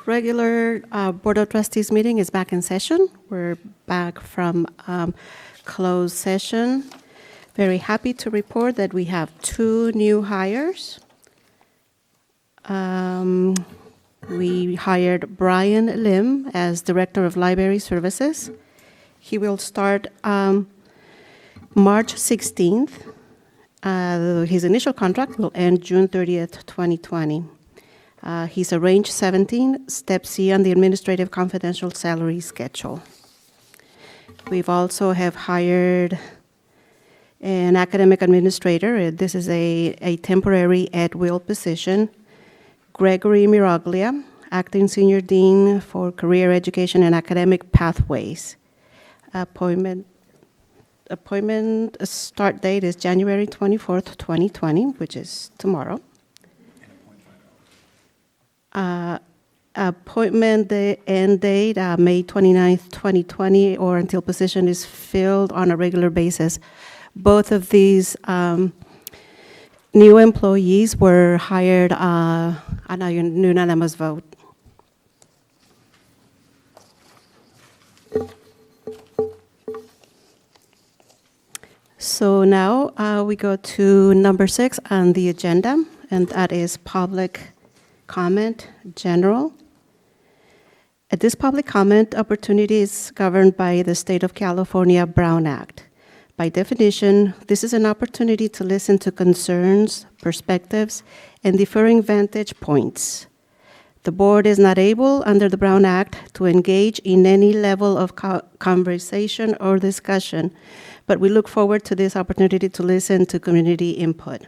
regular Board of Trustees meeting is back in session. We're back from closed session. Very happy to report that we have 2 new hires. We hired Brian Lim as Director of Library Services. He will start March 16th. His initial contract will end June 30th, 2020. He's a range 17, step C on the administrative confidential salary schedule. We've also have hired an academic administrator. This is a temporary at-will position. Gregory Miraglia, acting senior dean for career education and academic pathways. Appointment start date is January 24th, 2020, which is tomorrow. Appointment end date, May 29th, 2020, or until position is filled on a regular basis. Both of these new employees were hired on a unanimous vote. So now we go to number 6 on the agenda, and that is public comment general. This public comment opportunity is governed by the State of California Brown Act. By definition, this is an opportunity to listen to concerns, perspectives, and differing vantage points. The board is not able, under the Brown Act, to engage in any level of conversation or discussion, but we look forward to this opportunity to listen to community input.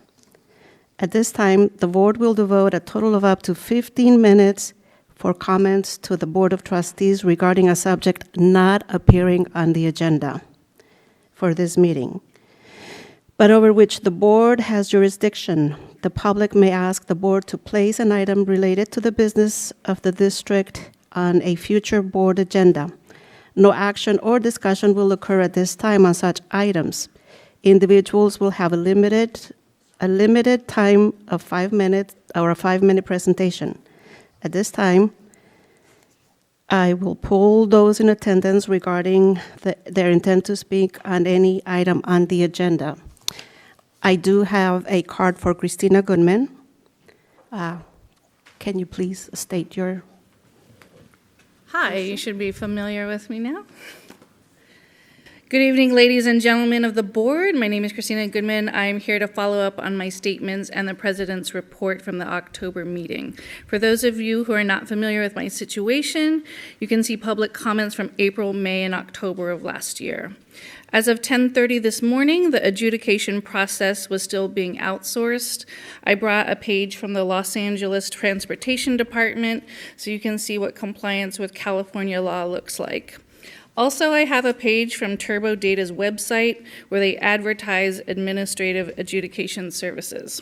At this time, the board will devote a total of up to 15 minutes for comments to the Board of Trustees regarding a subject not appearing on the agenda for this meeting, but over which the board has jurisdiction. The public may ask the board to place an item related to the business of the district on a future board agenda. No action or discussion will occur at this time on such items. Individuals will have a limited time of 5 minutes or a 5-minute presentation. At this time, I will poll those in attendance regarding their intent to speak on any item on the agenda. I do have a card for Christina Goodman. Can you please state your... Hi, you should be familiar with me now. Good evening, ladies and gentlemen of the board. My name is Christina Goodman. I'm here to follow up on my statements and the president's report from the October meeting. For those of you who are not familiar with my situation, you can see public comments from April, May, and October of last year. As of 10:30 this morning, the adjudication process was still being outsourced. I brought a page from the Los Angeles Transportation Department so you can see what compliance with California law looks like. Also, I have a page from Turbo Data's website where they advertise administrative adjudication services.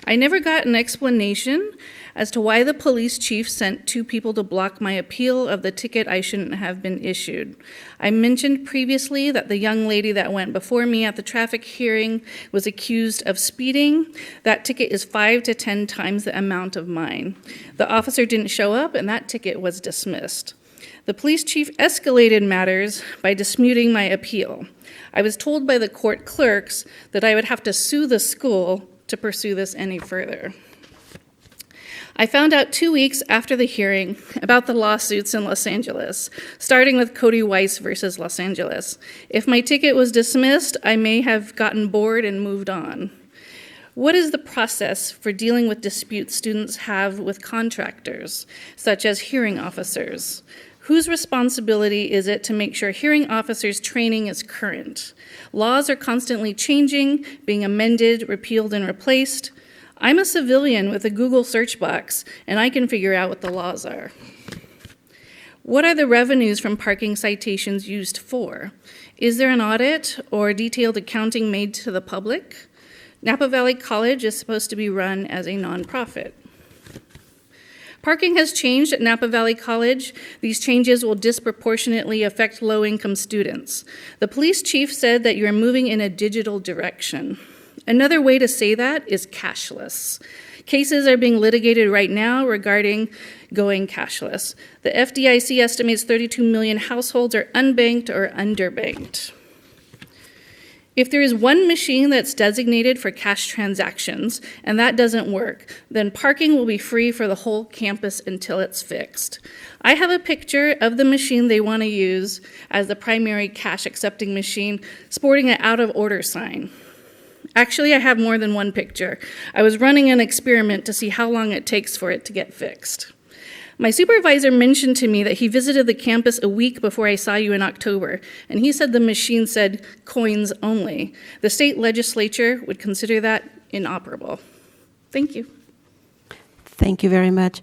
I never got an explanation as to why the police chief sent 2 people to block my appeal of the ticket I shouldn't have been issued. I mentioned previously that the young lady that went before me at the traffic hearing was accused of speeding. That ticket is 5 to 10 times the amount of mine. The officer didn't show up and that ticket was dismissed. The police chief escalated matters by disputing my appeal. I was told by the court clerks that I would have to sue the school to pursue this any further. I found out 2 weeks after the hearing about the lawsuits in Los Angeles, starting with Cody Weiss versus Los Angeles. If my ticket was dismissed, I may have gotten bored and moved on. What is the process for dealing with disputes students have with contractors, such as hearing officers? Whose responsibility is it to make sure hearing officers' training is current? Laws are constantly changing, being amended, repealed, and replaced. I'm a civilian with a Google search box, and I can figure out what the laws are. What are the revenues from parking citations used for? Is there an audit or detailed accounting made to the public? Napa Valley College is supposed to be run as a nonprofit. Parking has changed at Napa Valley College. These changes will disproportionately affect low-income students. The police chief said that you are moving in a digital direction. Another way to say that is cashless. Cases are being litigated right now regarding going cashless. The FDIC estimates 32 million households are unbanked or underbanked. If there is one machine that's designated for cash transactions and that doesn't work, then parking will be free for the whole campus until it's fixed. I have a picture of the machine they want to use as the primary cash accepting machine, sporting an out of order sign. Actually, I have more than one picture. I was running an experiment to see how long it takes for it to get fixed. My supervisor mentioned to me that he visited the campus a week before I saw you in October, and he said the machine said coins only. The state legislature would consider that inoperable. Thank you. Thank you very much.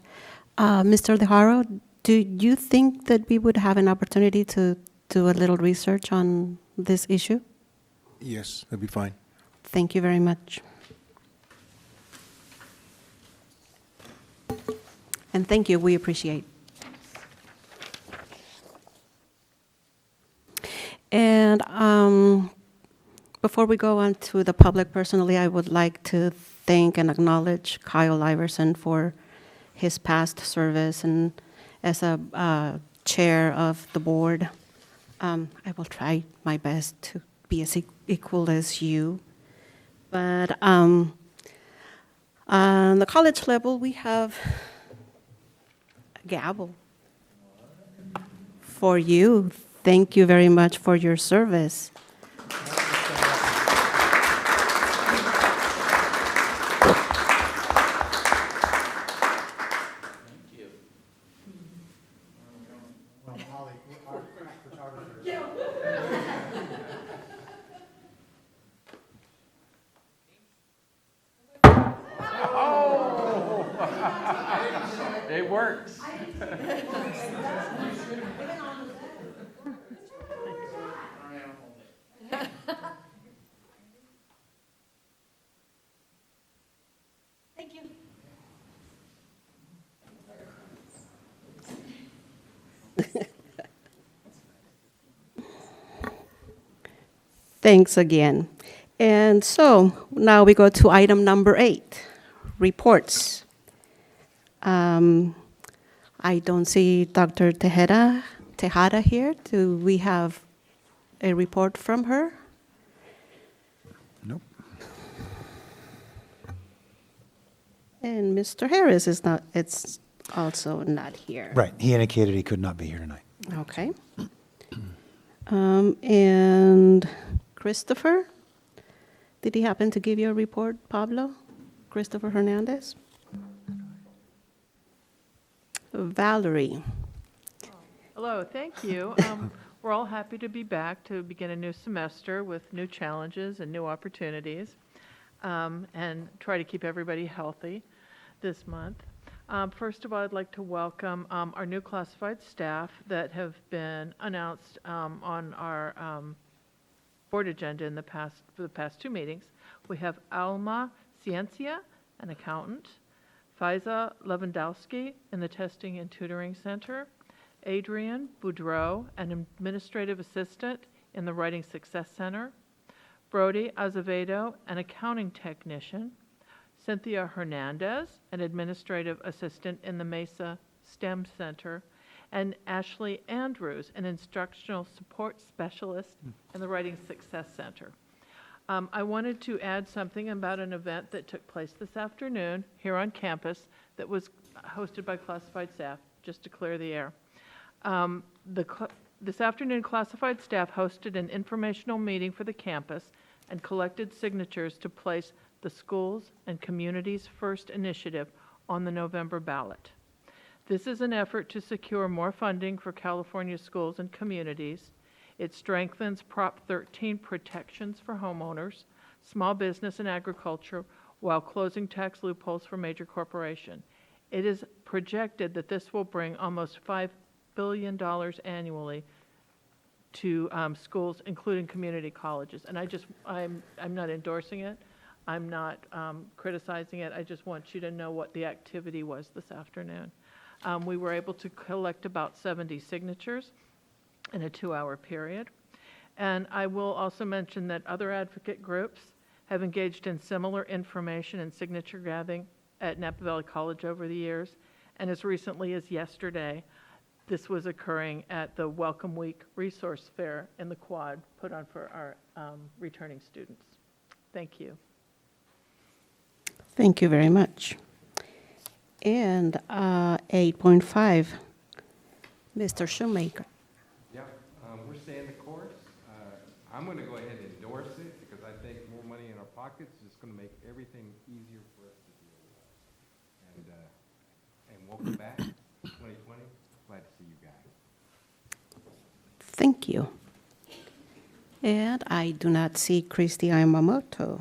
Mr. DeHaro, do you think that we would have an opportunity to do a little research on this issue? Yes, that'd be fine. Thank you very much. And thank you, we appreciate. And before we go on to the public, personally, I would like to thank and acknowledge Kyle Iverson for his past service and as a chair of the board. I will try my best to be as equal as you. But on the college level, we have a gavel for you. Thank you very much for your service. It works. Thank you. Thanks again. And so now we go to item number 8, reports. I don't see Dr. Tejada here. Do we have a report from her? Nope. And Mr. Harris is not, it's also not here. Right. He indicated he could not be here tonight. Okay. And Christopher, did he happen to give you a report, Pablo? Christopher Hernandez? Valerie. Hello, thank you. We're all happy to be back to begin a new semester with new challenges and new opportunities, and try to keep everybody healthy this month. First of all, I'd like to welcome our new classified staff that have been announced on our board agenda for the past 2 meetings. We have Alma Ciencia, an accountant, Faiza Lewandowski in the Testing and Tutoring Center, Adrian Boudreau, an administrative assistant in the Writing Success Center, Brody Azevedo, an accounting technician, Cynthia Hernandez, an administrative assistant in the Mesa STEM Center, and Ashley Andrews, an instructional support specialist in the Writing Success Center. I wanted to add something about an event that took place this afternoon here on campus that was hosted by classified staff, just to clear the air. This afternoon, classified staff hosted an informational meeting for the campus and collected signatures to place the Schools and Communities First initiative on the November ballot. This is an effort to secure more funding for California schools and communities. It strengthens Prop 13 protections for homeowners, small business and agriculture, while closing tax loopholes for major corporations. It is projected that this will bring almost $5 billion annually to schools, including community colleges. And I'm not endorsing it. I'm not criticizing it. I just want you to know what the activity was this afternoon. We were able to collect about 70 signatures in a 2-hour period. And I will also mention that other advocate groups have engaged in similar information and signature gathering at Napa Valley College over the years, and as recently as yesterday, this was occurring at the Welcome Week Resource Fair in the Quad, put on for our returning students. Thank you. Thank you very much. And 8.5, Mr. Shoemaker. Yep, we're staying the course. I'm going to go ahead and endorse it because I think more money in our pockets is going to make everything easier for us to deal with. And welcome back, 2020. Glad to see you guys. Thank you. And I do not see Christy Yamamoto.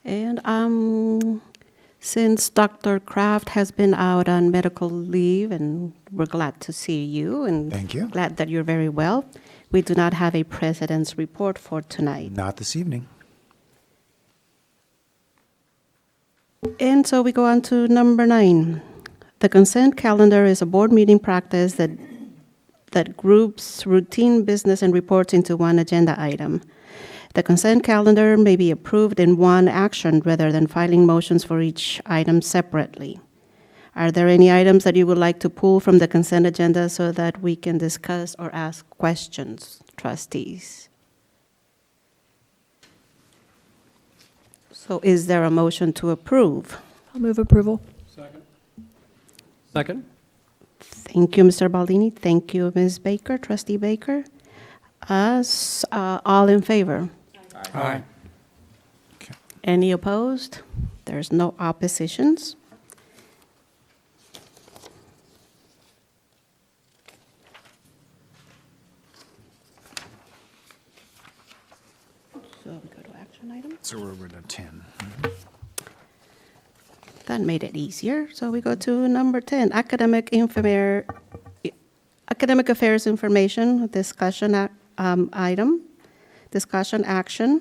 And since Dr. Kraft has been out on medical leave, and we're glad to see you, and Thank you. glad that you're very well, we do not have a president's report for tonight. Not this evening. And so we go on to number 9. The consent calendar is a board meeting practice that groups routine business and reports into one agenda item. The consent calendar may be approved in one action rather than filing motions for each item separately. Are there any items that you would like to pull from the consent agenda so that we can discuss or ask questions, trustees? So is there a motion to approve? I'll move approval. Second? Thank you, Mr. Baldini. Thank you, Ms. Baker, Trustee Baker. All in favor? Aye. Any opposed? There's no oppositions. So we go to action items. So we're over to 10. That made it easier. So we go to number 10, academic affairs information, discussion item, discussion action.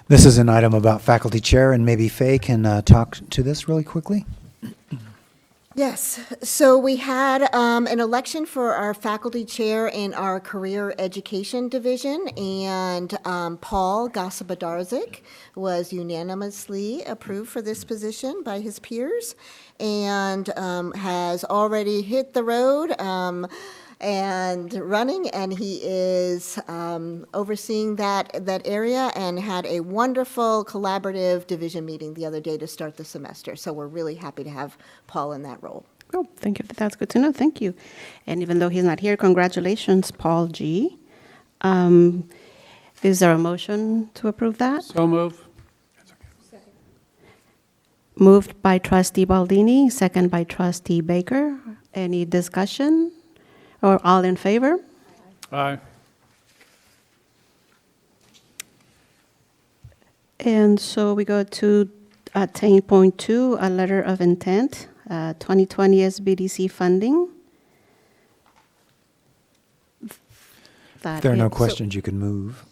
This is an item about faculty chair, and maybe Faye can talk to this really quickly. Yes, so we had an election for our faculty chair in our career education division, and Paul Gasabadarzik was unanimously approved for this position by his peers and has already hit the road and running, and he is overseeing that area and had a wonderful collaborative division meeting the other day to start the semester. So we're really happy to have Paul in that role. Oh, thank you. That's good to know. Thank you. And even though he's not here, congratulations, Paul G. Is there a motion to approve that? So move. Moved by Trustee Baldini, second by Trustee Baker. Any discussion? Or all in favor? Aye. And so we go to 10.2, a letter of intent, 2020 SBDC funding. If there are no So, questions, you can move.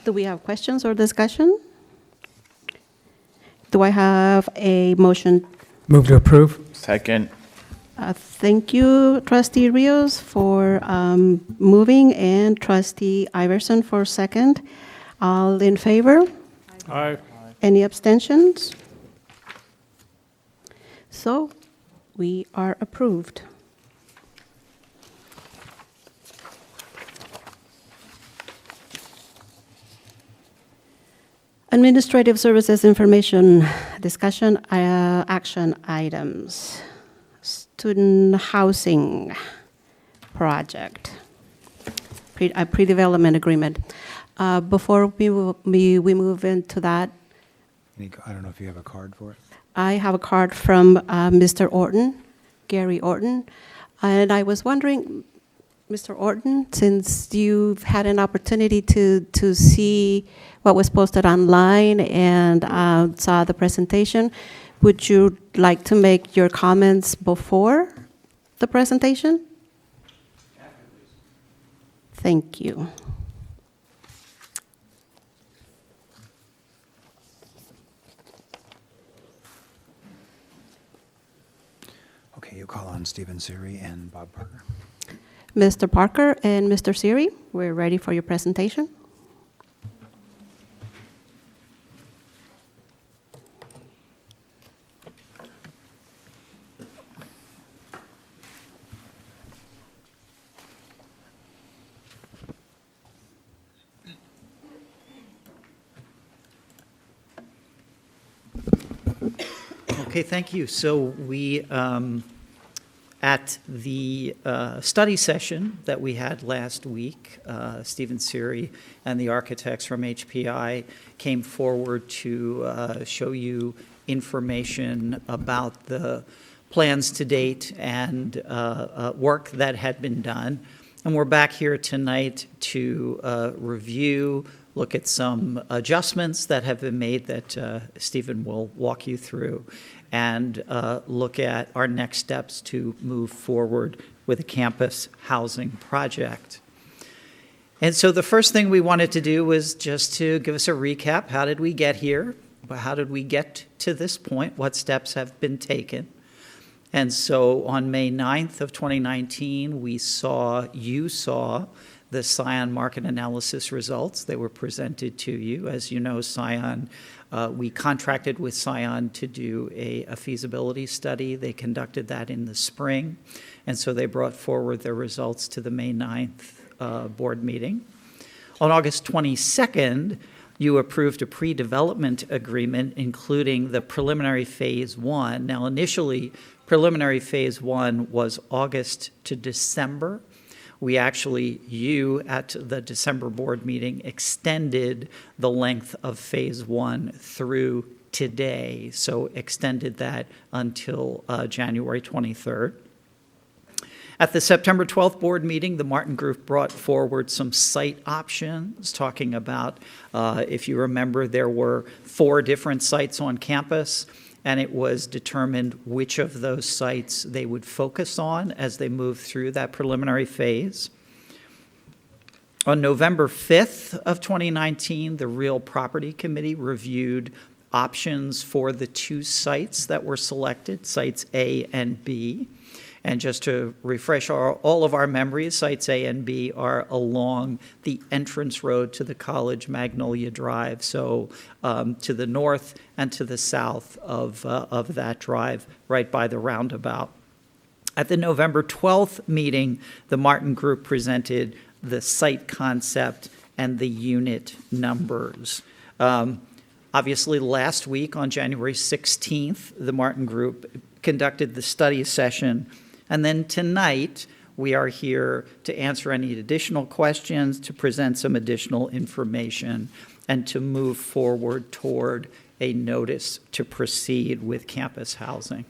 do we have questions or discussion? Do I have a motion? Move to approve. Second. Thank you, Trustee Rios, for moving, and Trustee Iverson for second. All in favor? Aye. Any abstentions? So we are approved. Administrative Services Information Discussion Action Items. Student Housing Project. A pre-development agreement. Before we move into that, I don't know if you have a card for it. I have a card from Mr. Orton, Gary Orton, and I was wondering, Mr. Orton, since you've had an opportunity to see what was posted online and saw the presentation, would you like to make your comments before the presentation? Thank you. Okay, you call on Stephen Siri and Bob Parker. Mr. Parker and Mr. Siri, we're ready for your presentation. Okay, thank you. So we, at the study session that we had last week, Stephen Siri and the architects from HPI came forward to show you information about the plans to date and work that had been done. And we're back here tonight to review, look at some adjustments that have been made that Stephen will walk you through, and look at our next steps to move forward with a campus housing project. And so the first thing we wanted to do was just to give us a recap. How did we get here? How did we get to this point? What steps have been taken? And so on May 9th of 2019, you saw the Scion market analysis results. They were presented to you. As you know, Scion, we contracted with Scion to do a feasibility study. They conducted that in the spring, and so they brought forward their results to the May 9th board meeting. On August 22nd, you approved a pre-development agreement, including the preliminary phase 1. Now, initially, preliminary phase 1 was August to December. We actually, at the December board meeting, extended the length of phase 1 through today, so extended that until January 23rd. At the September 12th board meeting, the Martin Group brought forward some site options, talking about, if you remember, there were 4 different sites on campus, and it was determined which of those sites they would focus on as they moved through that preliminary phase. On November 5th of 2019, the Real Property Committee reviewed options for the 2 sites that were selected, sites A and B. And just to refresh all of our memories, sites A and B are along the entrance road to the college, Magnolia Drive, so to the north and to the south of that drive, right by the roundabout. At the November 12th meeting, the Martin Group presented the site concept and the unit numbers. Obviously, last week on January 16th, the Martin Group conducted the study session. And then tonight, we are here to answer any additional questions, to present some additional information, and to move forward toward a notice to proceed with campus housing.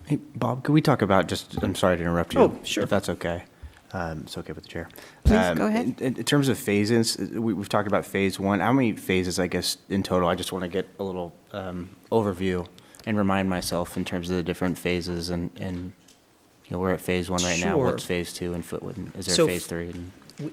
Hey, Bob, could we talk about I'm sorry to interrupt you. Oh, sure. If that's okay. It's okay with the chair. Please, go ahead. In terms of phases, we've talked about phase 1. How many phases, I guess, in total? I just want to get a little overview and remind myself in terms of the different phases and we're at phase 1 right now. Sure. What's phase 2 and is there So phase 3?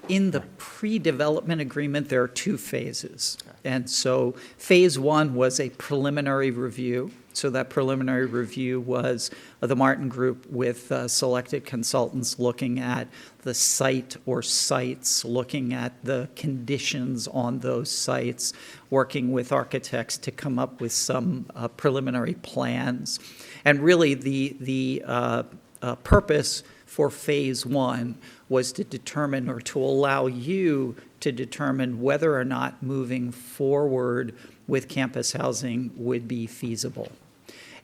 In the pre-development agreement, there are 2 phases. And so phase 1 was a preliminary review. So that preliminary review was the Martin Group with selected consultants looking at the site or sites, looking at the conditions on those sites, working with architects to come up with some preliminary plans. And really the purpose for phase 1 was to determine, or to allow you to determine, whether or not moving forward with campus housing would be feasible.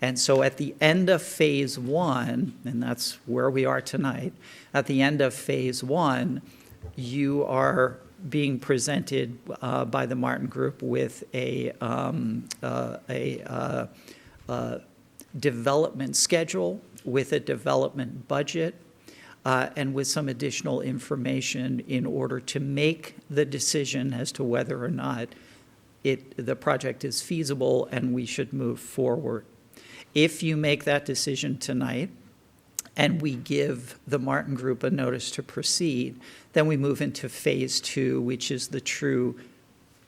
And so at the end of phase 1, and that's where we are tonight, at the end of phase 1, you are being presented by the Martin Group with a development schedule, with a development budget, and with some additional information in order to make the decision as to whether or not the project is feasible and we should move forward. If you make that decision tonight and we give the Martin Group a notice to proceed, then we move into phase 2, which is the true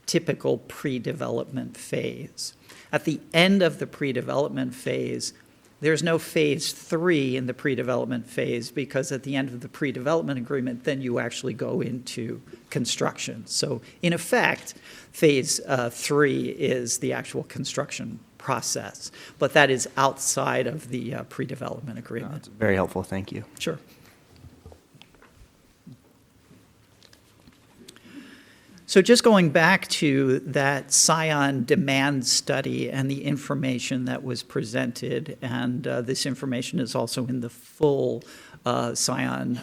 typical pre-development phase. At the end of the pre-development phase, There's no phase 3 in the pre-development phase, because at the end of the pre-development agreement, then you actually go into construction. So in effect, phase 3 is the actual construction process, but that is outside of the pre-development agreement. That's very helpful, thank you. Sure. So just going back to that Scion demand study and the information that was presented, and this information is also in the full Scion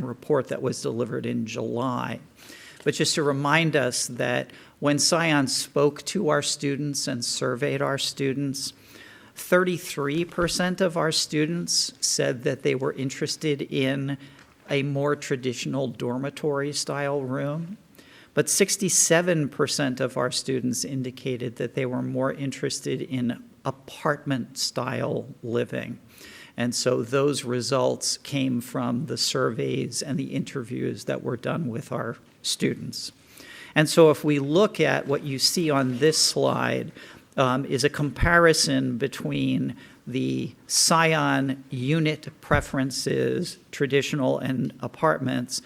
report that was delivered in July. But just to remind us that when Scion spoke to our students and surveyed our students, 33% of our students said that they were interested in a more traditional dormitory-style room. But 67% of our students indicated that they were more interested in apartment-style living. And so those results came from the surveys and the interviews that were done with our students. And so if we look at what you see on this slide, is a comparison between the Scion unit preferences, traditional and apartments,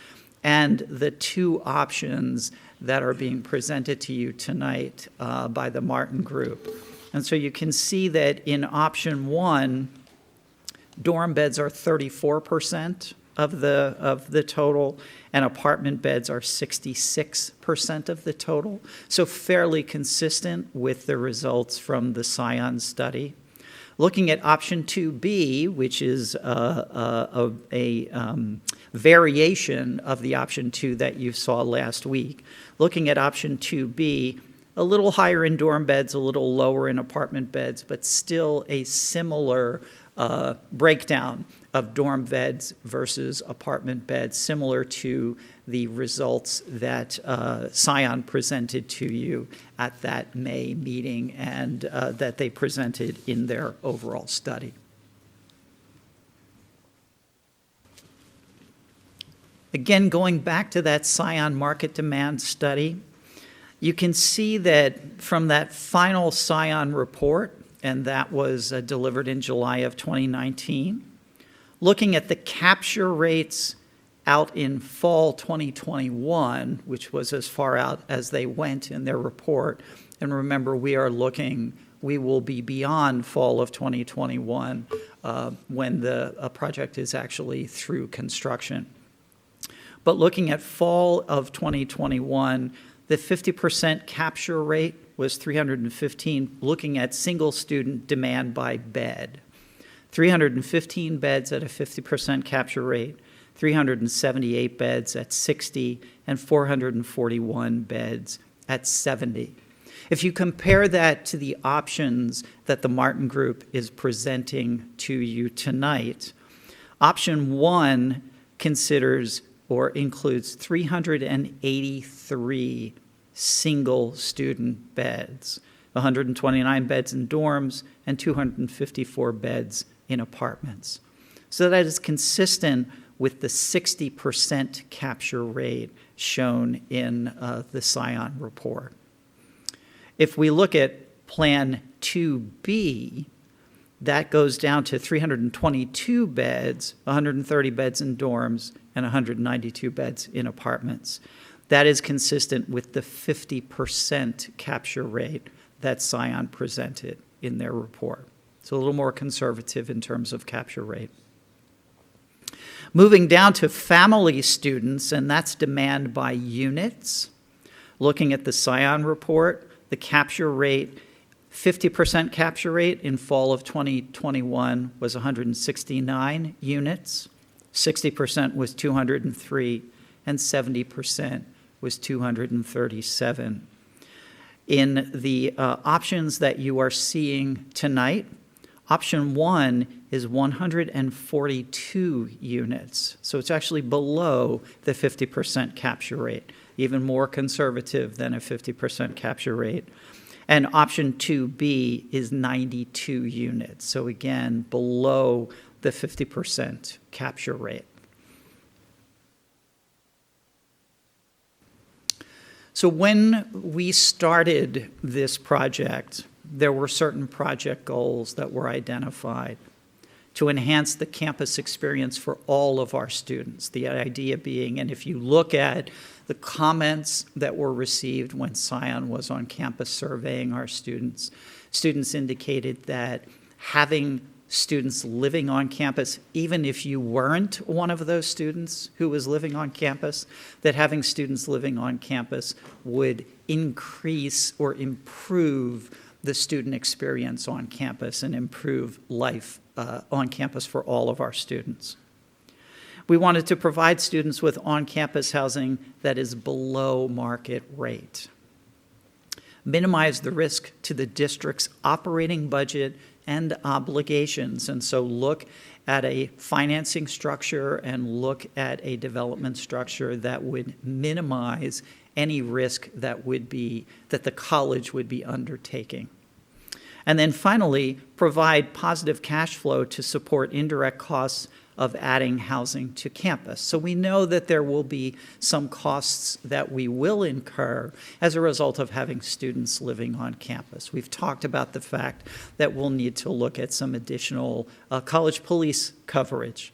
and the two options that are being presented to you tonight by the Martin Group. And so you can see that in option 1, dorm beds are 34% of the total, and apartment beds are 66% of the total. So fairly consistent with the results from the Scion study. Looking at option 2B, which is a variation of the option 2 that you saw last week, looking at option 2B, a little higher in dorm beds, a little lower in apartment beds, but still a similar breakdown of dorm beds versus apartment beds, similar to the results that Scion presented to you at that May meeting and that they presented in their overall study. Again, going back to that Scion market demand study, you can see that from that final Scion report, and that was delivered in July of 2019, looking at the capture rates out in fall 2021, which was as far out as they went in their report. And remember, we will be beyond fall of 2021 when the project is actually through construction. But looking at fall of 2021, the 50% capture rate was 315, looking at single student demand by bed. 315 beds at a 50% capture rate, 378 beds at 60, and 441 beds at 70. If you compare that to the options that the Martin Group is presenting to you tonight, option 1 considers or includes 383 single student beds, 129 beds in dorms, and 254 beds in apartments. So that is consistent with the 60% capture rate shown in the Scion report. If we look at Plan 2B, that goes down to 322 beds, 130 beds in dorms, and 192 beds in apartments. That is consistent with the 50% capture rate that Scion presented in their report. So a little more conservative in terms of capture rate. Moving down to family students, and that's demand by units. Looking at the Scion report, the capture rate, 50% capture rate in fall of 2021 was 169 units, 60% was 203, and 70% was 237. In the options that you are seeing tonight, option 1 is 142 units. So it's actually below the 50% capture rate, even more conservative than a 50% capture rate. And option 2B is 92 units. So again, below the 50% capture rate. So when we started this project there were certain project goals that were identified to enhance the campus experience for all of our students. The idea being, and if you look at the comments that were received when Scion was on campus surveying our students, students indicated that having students living on campus, even if you weren't one of those students who was living on campus, that having students living on campus would increase or improve the student experience on campus and improve life on campus for all of our students. We wanted to provide students with on-campus housing that is below market rate, minimize the risk to the district's operating budget and obligations, and so look at a financing structure and look at a development structure that would minimize any risk that the college would be undertaking. And then finally, provide positive cash flow to support indirect costs of adding housing to campus. So we know that there will be some costs that we will incur as a result of having students living on campus. We've talked about the fact that we'll need to look at some additional college police coverage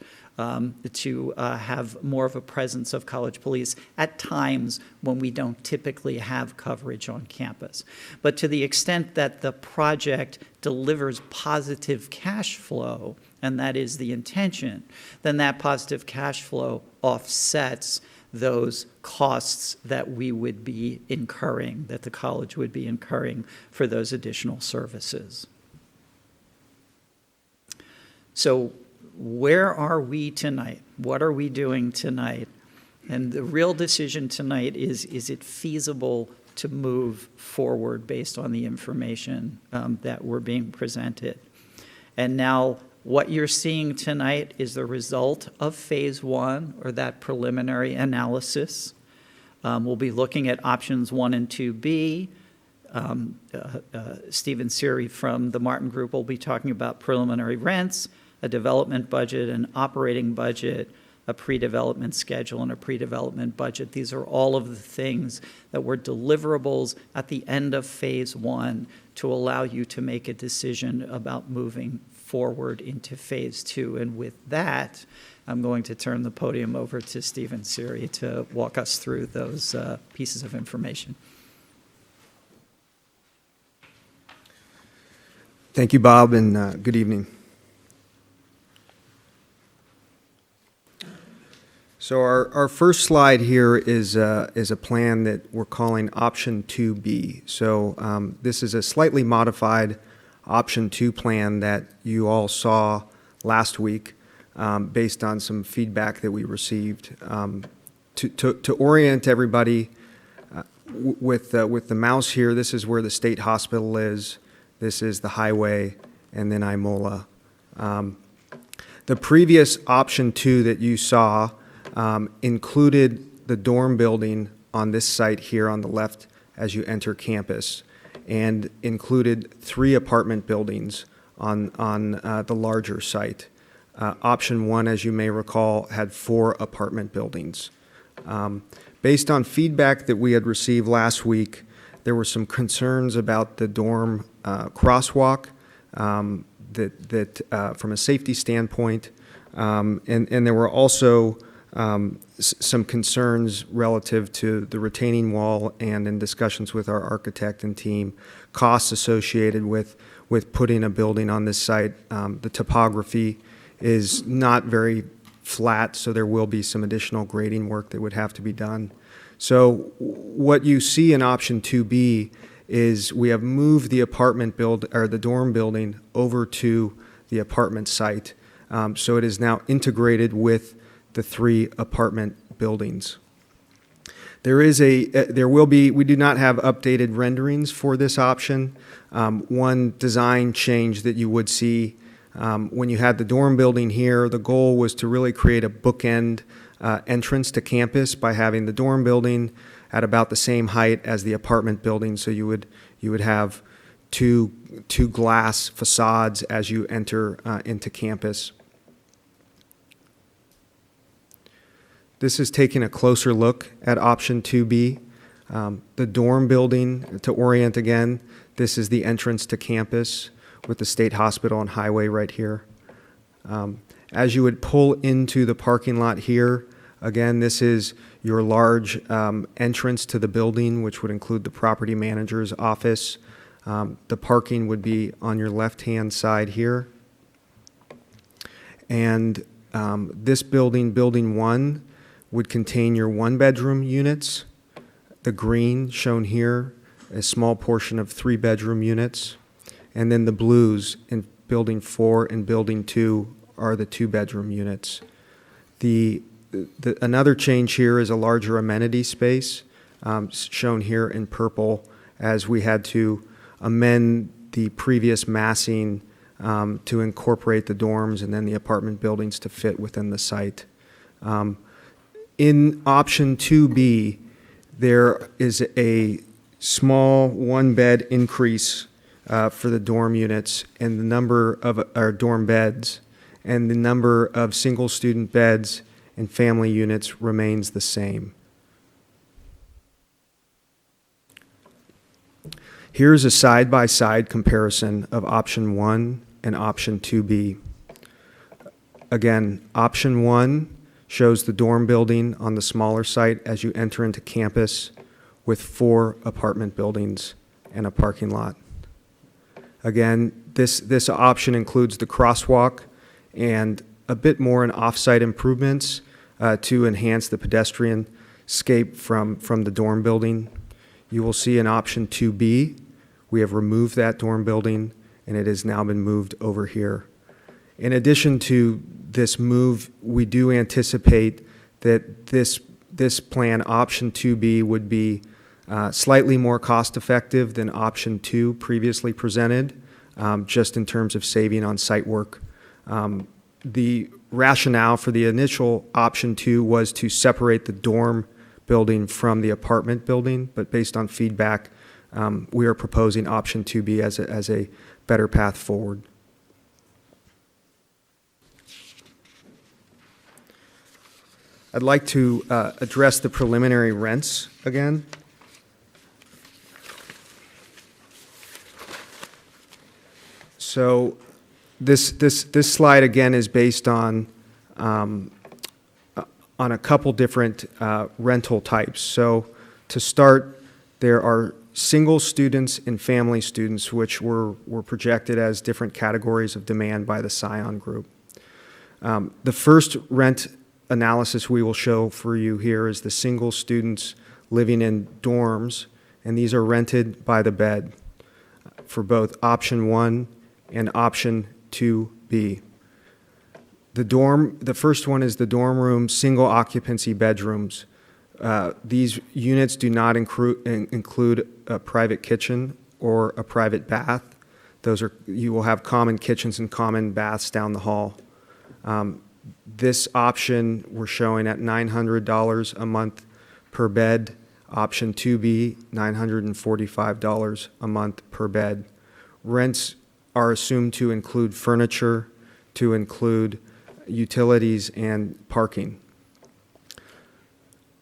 to have more of a presence of college police at times when we don't typically have coverage on campus. But to the extent that the project delivers positive cash flow, and that is the intention, then that positive cash flow offsets those costs that we would be incurring, that the college would be incurring for those additional services. So where are we tonight? What are we doing tonight? And the real decision tonight is it feasible to move forward based on the information that we're being presented? And now what you're seeing tonight is the result of phase one, or that preliminary analysis. We'll be looking at options 1 and 2B. Stephen Seary from the Martin Group will be talking about preliminary rents, a development budget, an operating budget, a pre-development schedule, and a pre-development budget. These are all of the things that were deliverables at the end of phase one to allow you to make a decision about moving forward into phase two. And with that, I'm going to turn the podium over to Stephen Seary to walk us through those pieces of information. Thank you, Bob, and good evening. So our first slide here is a plan that we're calling option 2B. So this is a slightly modified option 2 plan that you all saw last week based on some feedback that we received. To orient everybody with the mouse here, this is where the state hospital is. This is the highway, and then Imola. The previous option 2 that you saw included the dorm building on this site here on the left as you enter campus, and included 3 apartment buildings on the larger site. Option 1, as you may recall, had 4 apartment buildings. Based on feedback that we had received last week, there were some concerns about the dorm crosswalk that from a safety standpoint, and there were also some concerns relative to the retaining wall, and in discussions with our architect and team, costs associated with putting a building on this site. The topography is not very flat, so there will be some additional grading work that would have to be done. So what you see in option 2B is we have moved the the dorm building over to the apartment site. So it is now integrated with the 3 apartment buildings. We do not have updated renderings for this option. One design change that you would see when you had the dorm building here, the goal was to really create a bookend entrance to campus by having the dorm building at about the same height as the apartment building. So you would have two glass facades as you enter into campus. This is taking a closer look at option 2B. The dorm building, to orient again, This is the entrance to campus with the state hospital and highway right here. As you would pull into the parking lot here, again, this is your large entrance to the building, which would include the property manager's office. The parking would be on your left-hand side here. And this building, Building 1, would contain your one-bedroom units. The green shown here, a small portion of three-bedroom units. And then the blues in Building 4 and Building 2 are the two-bedroom units. Another change here is a larger amenity space, shown here in purple, as we had to amend the previous massing to incorporate the dorms and then the apartment buildings to fit within the site. In option 2B, there is a small one-bed increase for the dorm units and the number of our dorm beds, and the number of single student beds and family units remains the same. Here's a side-by-side comparison of option 1 and option 2B. Again, option 1 shows the dorm building on the smaller site as you enter into campus with 4 apartment buildings and a parking lot. Again, this option includes the crosswalk and a bit more in off-site improvements to enhance the pedestrian scape from the dorm building. You will see in option 2B, we have removed that dorm building and it has now been moved over here. In addition to this move, we do anticipate that this plan, option 2B, would be slightly more cost-effective than option 2 previously presented, just in terms of saving on site work. The rationale for the initial option 2 was to separate the dorm building from the apartment building, but based on feedback, we are proposing option 2B as a better path forward. I'd like to address the preliminary rents again. So this slide again is based on a couple different rental types. So to start, there are single students and family students, which were projected as different categories of demand by the Scion Group. The first rent analysis we will show for you here is the single students living in dorms, and these are rented by the bed for both option 1 and option 2B. The first one is the dorm room single occupancy bedrooms. These units do not include a private kitchen or a private bath. You will have common kitchens and common baths down the hall. This option we're showing at $900 a month per bed. Option 2B, $945 a month per bed. Rents are assumed to include furniture, to include utilities and parking.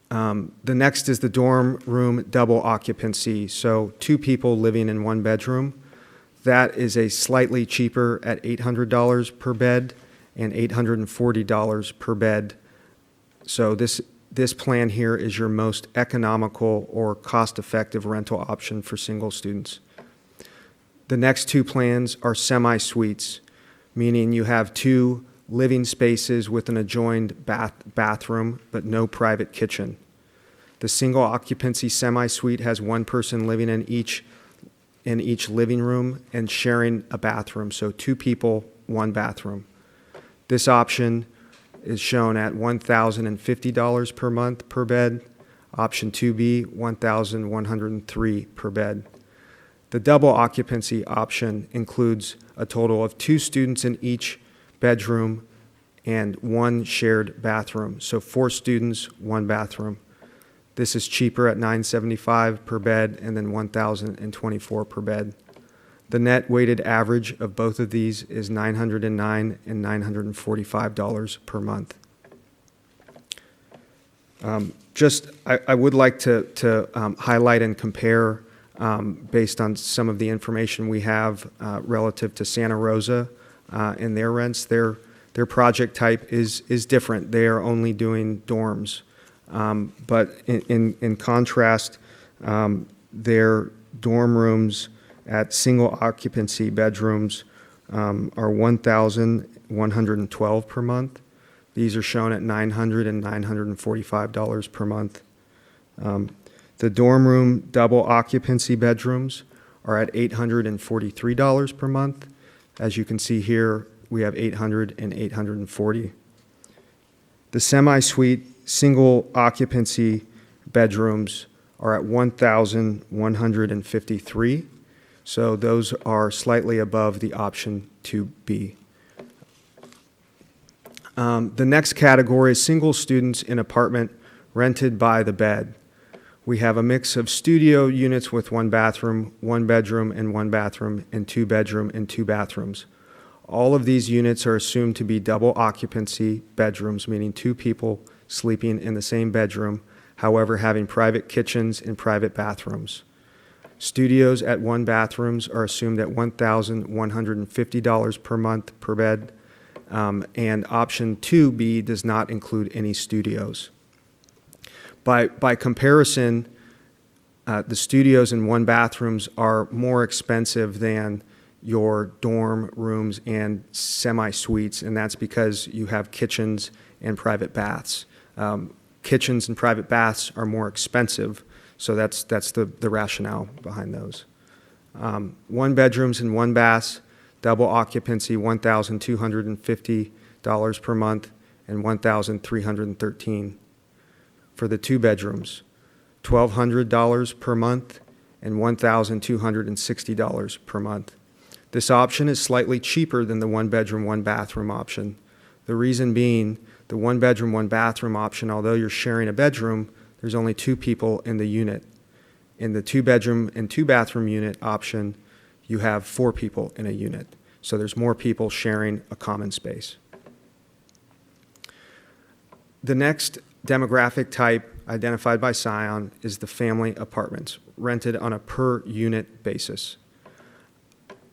The next is the dorm room double occupancy. So 2 people living in 1 bedroom. That is a slightly cheaper at $800 per bed and $840 per bed. So this plan here is your most economical or cost-effective rental option for single students. The next 2 plans are semi-suites, meaning you have 2 living spaces with an adjoined bathroom, but no private kitchen. The single occupancy semi-suite has 1 person living in each living room and sharing a bathroom, so 2 people, 1 bathroom. This option is shown at $1,050 per month per bed. Option 2B, $1,103 per bed. The double occupancy option includes a total of 2 students in each bedroom and 1 shared bathroom. So 4 students, 1 bathroom. This is cheaper at $975 per bed and then $1,024 per bed. The net weighted average of both of these is $909 and $945 per month. I would like to highlight and compare based on some of the information we have relative to Santa Rosa and their rents. Their project type is different. They are only doing dorms. But in contrast, their dorm rooms at single occupancy bedrooms are $1,112 per month. These are shown at $900 and $945 per month. The dorm room double occupancy bedrooms are at $843 per month. As you can see here, we have $800 and $840. The semi-suite single occupancy bedrooms are at $1,153. So those are slightly above the option 2B. The next category is single students in apartment rented by the bed. We have a mix of studio units with one bathroom, one bedroom and one bathroom, and two bedroom and two bathrooms. All of these units are assumed to be double occupancy bedrooms, meaning two people sleeping in the same bedroom, however having private kitchens and private bathrooms. Studios at one bathrooms are assumed at $1,150 per month per bed, and option 2B does not include any studios. By comparison, the studios and one bathrooms are more expensive than your dorm rooms and semi-suites, and that's because you have kitchens and private baths. Kitchens and private baths are more expensive, so that's the rationale behind those. One bedrooms and one baths, double occupancy, $1,250 per month and $1,313. For the two bedrooms, $1,200 per month and $1,260 per month. This option is slightly cheaper than the one bedroom, one bathroom option. The reason being, the one bedroom, one bathroom option, although you're sharing a bedroom, there's only two people in the unit. In the two bedroom and two bathroom unit option, you have four people in a unit. So there's more people sharing a common space. The next demographic type identified by Scion is the family apartments, rented on a per unit basis.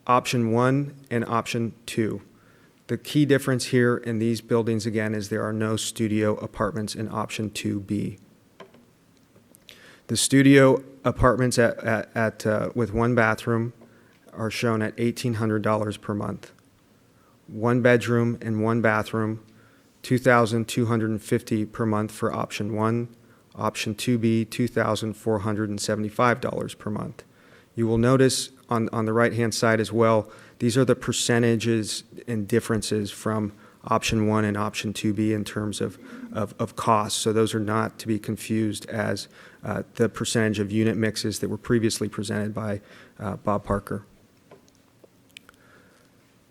Option 1 and option 2. The key difference here in these buildings, again, is there are no studio apartments in option 2B. The studio apartments with one bathroom are shown at $1,800 per month. One bedroom and one bathroom, $2,250 per month for option 1. Option 2B, $2,475 per month. You will notice on the right-hand side as well, these are the percentages and differences from option 1 and option 2B in terms of costs. So those are not to be confused as the percentage of unit mixes that were previously presented by Bob Parker.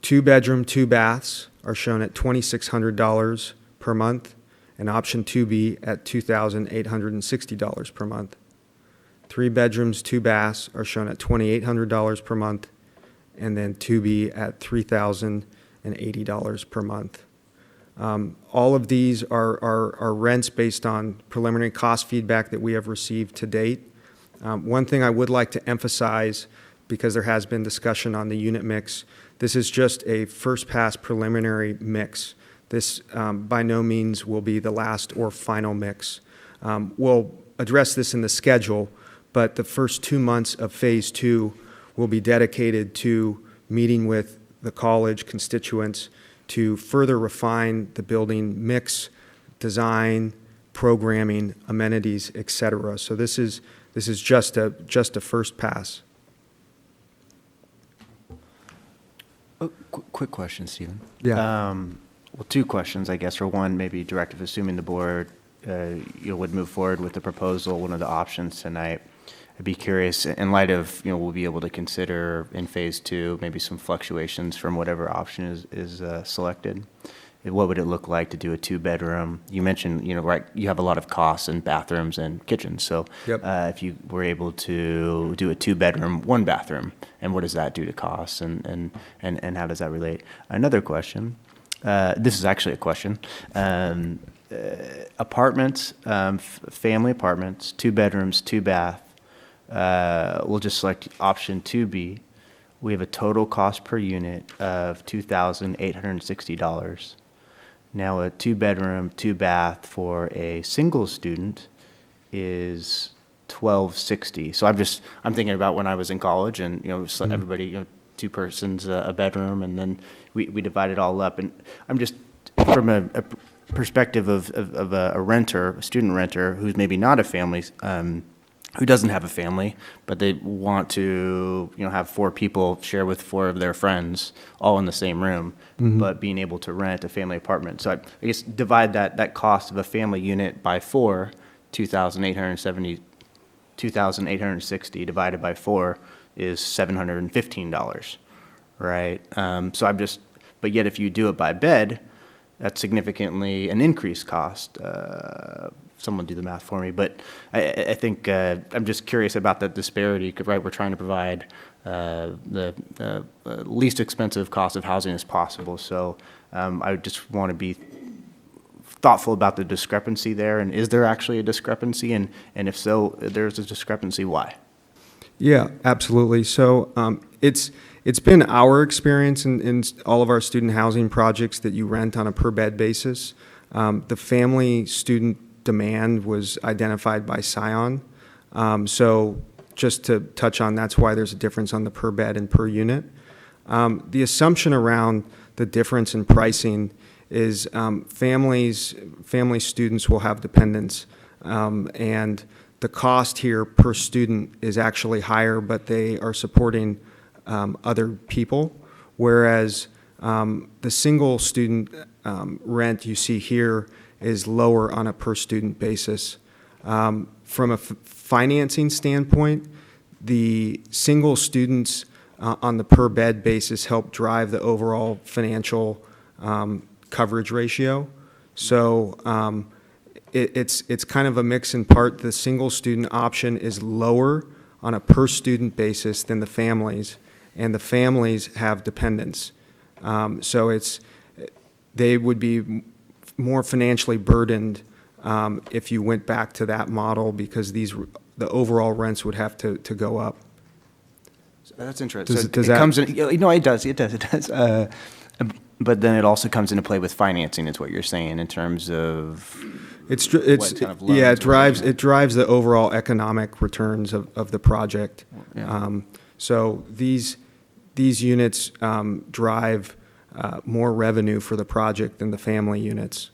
Two bedroom, two baths are shown at $2,600 per month, and option 2B at $2,860 per month. Three bedrooms, two baths are shown at $2,800 per month, and then 2B at $3,080 per month. All of these are rents based on preliminary cost feedback that we have received to date. One thing I would like to emphasize, because there has been discussion on the unit mix, this is just a first pass preliminary mix. This by no means will be the last or final mix. We'll address this in the schedule, but the first 2 months of phase 2 will be dedicated to meeting with the college constituents to further refine the building mix, design, programming, amenities, et cetera. So this is just a first pass. Quick question, Stephen. Yeah. Well, two questions, I guess. For one, maybe directive, assuming the board would move forward with the proposal, one of the options tonight. I'd be curious, in light of, we'll be able to consider in phase 2, maybe some fluctuations from whatever option is selected. What would it look like to do a 2-bedroom? You mentioned, right, you have a lot of costs in bathrooms and kitchens. So Yep. If you were able to do a 2-bedroom, 1-bathroom, and what does that do to costs and how does that relate? Another question, this is actually a question. Apartments, family apartments, 2 bedrooms, 2 bath, we'll just select option 2B. We have a total cost per unit of $2,860. Now, a 2-bedroom, 2-bath for a single student is $1,260. So I'm thinking about when I was in college, and so everybody, 2 persons, a bedroom, and then we divide it all up. And I'm just from a perspective of a renter, a student renter who's maybe not a family, who doesn't have a family, but they want to, have 4 people share with 4 of their friends, all in the same room, but being able to rent a family apartment. So I guess divide that cost of a family unit by 4, 2,860 divided by 4 is $715, right? But yet if you do it by bed, that's significantly an increased cost. Someone do the math for me, but I think I'm just curious about that disparity, 'cause, right, we're trying to provide the least expensive cost of housing as possible. So I just want to be thoughtful about the discrepancy there, and is there actually a discrepancy, and if so, there's a discrepancy, why? Yeah, absolutely. So it's been our experience in all of our student housing projects that you rent on a per bed basis. The family student demand was identified by Scion. So just to touch on, that's why there's a difference on the per bed and per unit. The assumption around the difference in pricing is family students will have dependents, and the cost here per student is actually higher, but they are supporting other people, whereas the single student rent you see here is lower on a per student basis. From a financing standpoint, the single students on the per bed basis help drive the overall financial coverage ratio. So it's kind of a mix in part. The single student option is lower on a per student basis than the families, and the families have dependents. So they would be more financially burdened if you went back to that model, because the overall rents would have to go up. That's interesting. Does It that- comes in, it does. But then it also comes into play with financing, is what you're saying, in terms of It's what kind of loans yeah, we're looking it drives the overall economic returns of the project. Yeah. So these units drive more revenue for the project than the family units.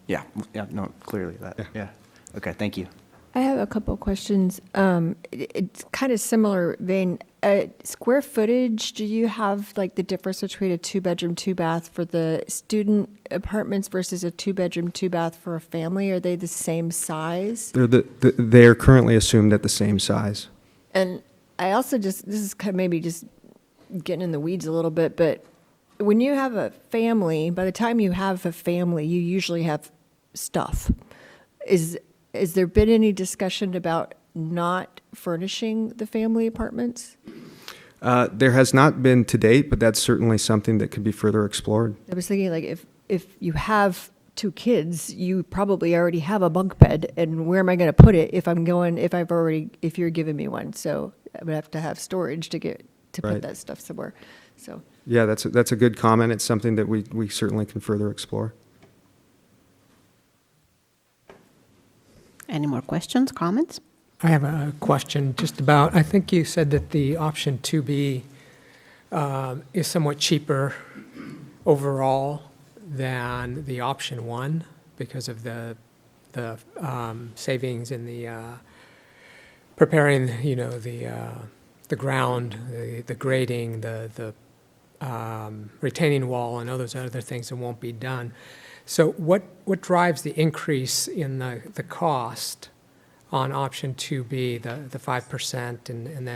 Yeah, no, clearly that, yeah. Okay, thank you. I have a couple of questions. It's kind of similar vein. Square footage, do you have like the difference between a 2-bedroom, 2-bath for the student apartments versus a 2-bedroom, 2-bath for a family? Are they the same size? They're currently assumed at the same size. And I also this is kind of maybe just getting in the weeds a little bit, but when you have a family, by the time you have a family, you usually have stuff. Is there been any discussion about not furnishing the family apartments? There has not been to date, but that's certainly something that could be further explored. I was thinking, like, if you have 2 kids, you probably already have a bunk bed, and where am I going to put it if you're giving me one? So I would have to have storage to Right. put that stuff somewhere. So Yeah, that's a good comment. It's something that we certainly can further explore. Any more questions, comments? I have a question just about, I think you said that the option 2B is somewhat cheaper overall than the option 1 because of the savings in the preparing, the ground, the grading, the retaining wall, and all those other things that won't be done. So what drives the increase in the cost on option 2B, the 5% and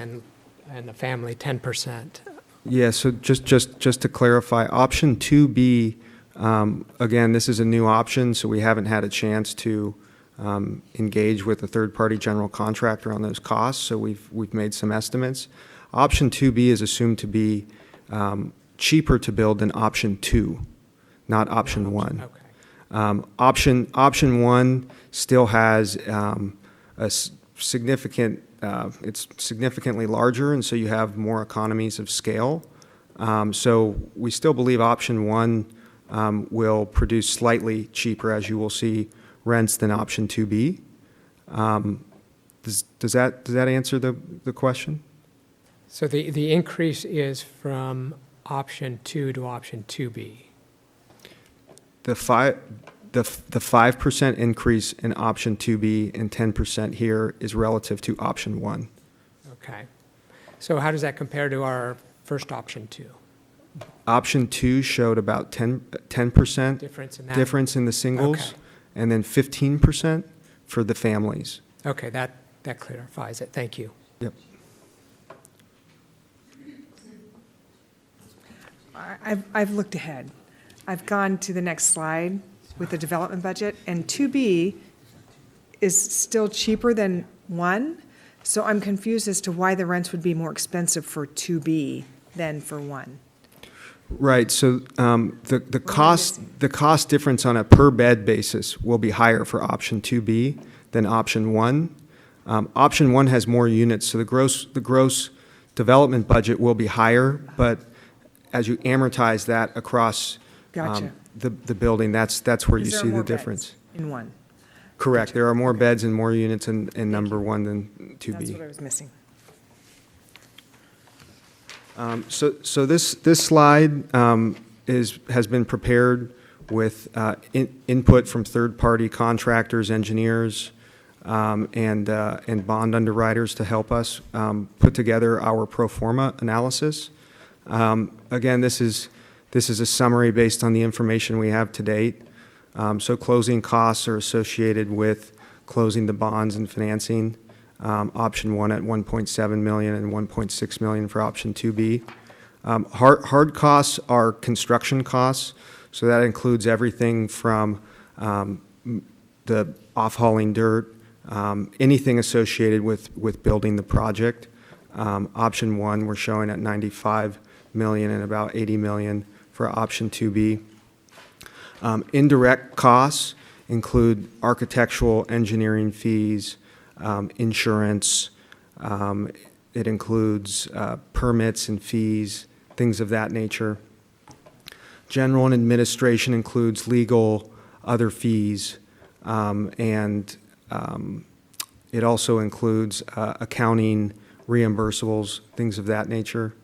the family 10%? Yeah, so just to clarify, option 2B, again, this is a new option, so we haven't had a chance to engage with a third-party general contractor on those costs, so we've made some estimates. Option 2B is assumed to be cheaper to build than option 2, not option 1. Okay. Option 1 still has it's significantly larger, and so you have more economies of scale. So we still believe option one will produce slightly cheaper, as you will see, rents than option 2B. Does that answer the question? So the increase is from option 2 to option 2B. The 5% increase in option 2B and 10% here is relative to option 1. Okay. So how does that compare to our first option 2? Option 2 showed about 10% Difference in that? difference in the singles, Okay. and then 15% for the families. Okay, that clarifies it. Thank you. Yep. I've looked ahead. I've gone to the next slide with the development budget, and 2B is still cheaper than 1, so I'm confused as to why the rents would be more expensive for 2B than for 1. Right, so the cost difference on a per bed basis will be higher for option 2B than option 1. Option 1 has more units, so the gross development budget will be higher, but as you amortize that across Gotcha. the building, that's where you Is there see more the difference. beds in 1? Correct, there are more beds and more units in number 1 than 2B. That's what I was missing. So this slide has been prepared with input from third-party contractors, engineers, and bond underwriters to help us put together our pro forma analysis. Again, this is a summary based on the information we have to date. So closing costs are associated with closing the bonds and financing. Option 1 at $1.7 million and $1.6 million for option 2B. Hard costs are construction costs, so that includes everything from the off-hauling dirt, anything associated with building the project. Option 1 we're showing at $95 million and about $80 million for option 2B. Indirect costs include architectural engineering fees, insurance. It includes permits and fees, things of that nature. General and administration includes legal, other fees, and it also includes accounting, reimbursables, things of that nature.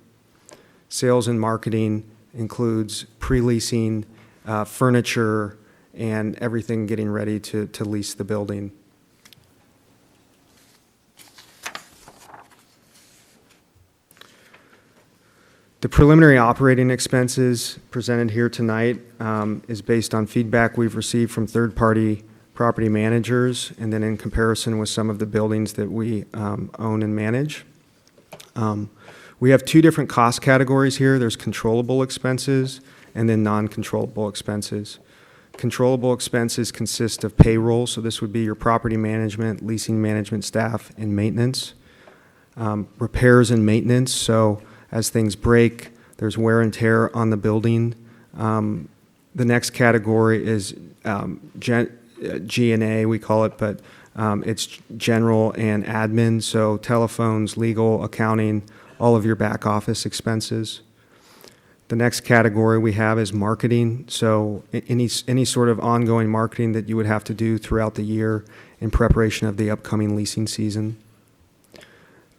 Sales and marketing includes pre-leasing, furniture, and everything getting ready to lease the building. The preliminary operating expenses presented here tonight is based on feedback we've received from third-party property managers, and then in comparison with some of the buildings that we own and manage. We have two different cost categories here. There's controllable expenses and then non-controllable expenses. Controllable expenses consist of payroll, so this would be your property management, leasing management staff, and maintenance. Repairs and maintenance, so as things break, there's wear and tear on the building. The next category is G&A, we call it, but it's general and admin, so telephones, legal, accounting, all of your back office expenses. The next category we have is marketing, so any sort of ongoing marketing that you would have to do throughout the year in preparation of the upcoming leasing season.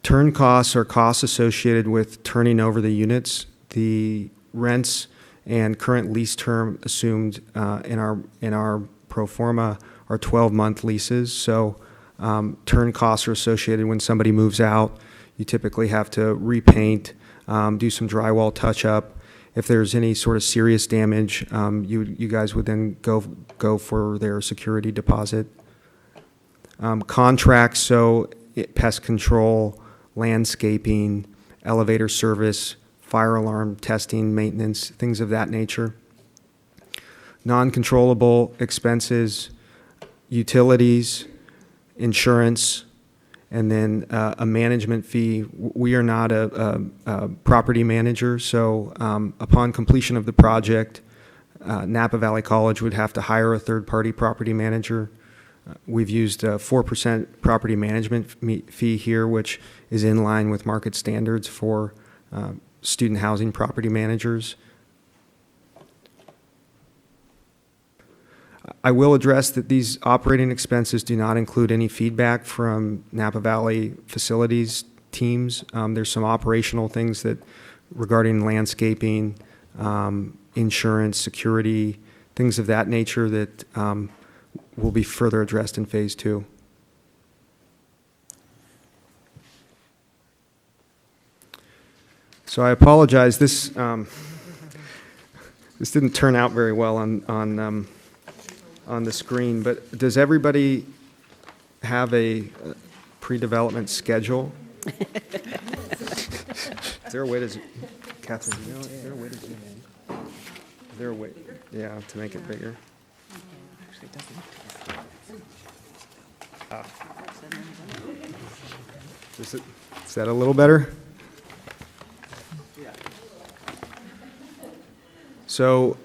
Turn costs are costs associated with turning over the units. The rents and current lease term assumed in our pro forma are 12-month leases. So turn costs are associated when somebody moves out. You typically have to repaint, do some drywall touch-up. If there's any sort of serious damage, you guys would then go for their security deposit. Contracts, so pest control, landscaping, elevator service, fire alarm testing, maintenance, things of that nature. Non-controllable expenses, utilities, insurance, and then a management fee. We are not a property manager, so upon completion of the project, Napa Valley College would have to hire a third-party property manager. We've used a 4% property management fee here, which is in line with market standards for student housing property managers. I will address that these operating expenses do not include any feedback from Napa Valley facilities teams. There's some operational things that regarding landscaping, insurance, security, things of that nature that will be further addressed in phase 2. So I apologize. This this didn't turn out very well on the screen, but does everybody have a pre-development schedule? Is there a way to, Catherine, do you know, is there a way to zoom in? Is there a way, yeah, to make it bigger? Ah. Is that a little better? So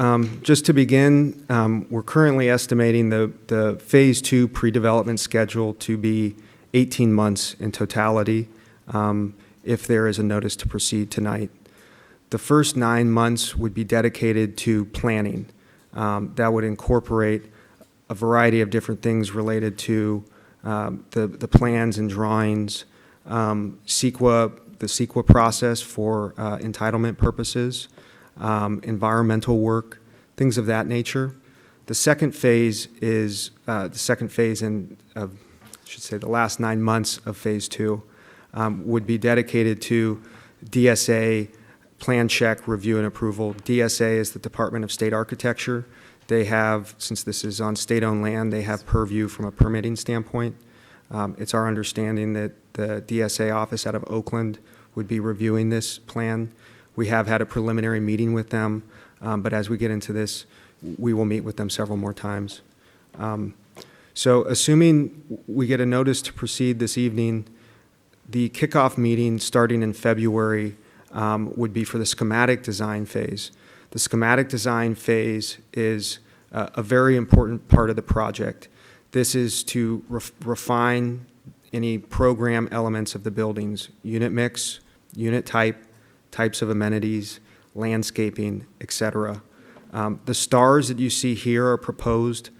just to begin, we're currently estimating the Phase 2 pre-development schedule to be 18 months in totality if there is a notice to proceed tonight. The first 9 months would be dedicated to planning. That would incorporate a variety of different things related to the plans and drawings, the CEQA process for entitlement purposes, environmental work, things of that nature. The second phase is the last 9 months of phase 2 would be dedicated to DSA, plan check, review, and approval. DSA is the Department of State Architecture. They have, since this is on state-owned land, they have purview from a permitting standpoint. It's our understanding that the DSA office out of Oakland would be reviewing this plan. We have had a preliminary meeting with them, but as we get into this, we will meet with them several more times. So assuming we get a notice to proceed this evening, the kickoff meeting starting in February would be for the schematic design phase. The schematic design phase is a very important part of the project. This is to refine any program elements of the buildings, unit mix, unit type, types of amenities, landscaping, etc. The stars that you see here are proposed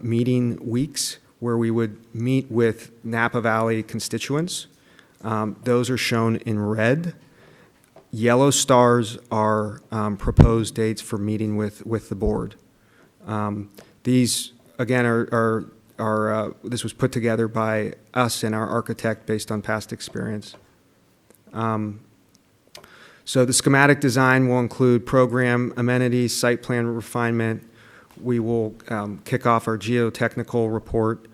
meeting weeks where we would meet with Napa Valley constituents. Those are shown in red. Yellow stars are proposed dates for meeting with the board. These, again, this was put together by us and our architect based on past experience. So the schematic design will include program amenities, site plan refinement. We will kick off our geotechnical report,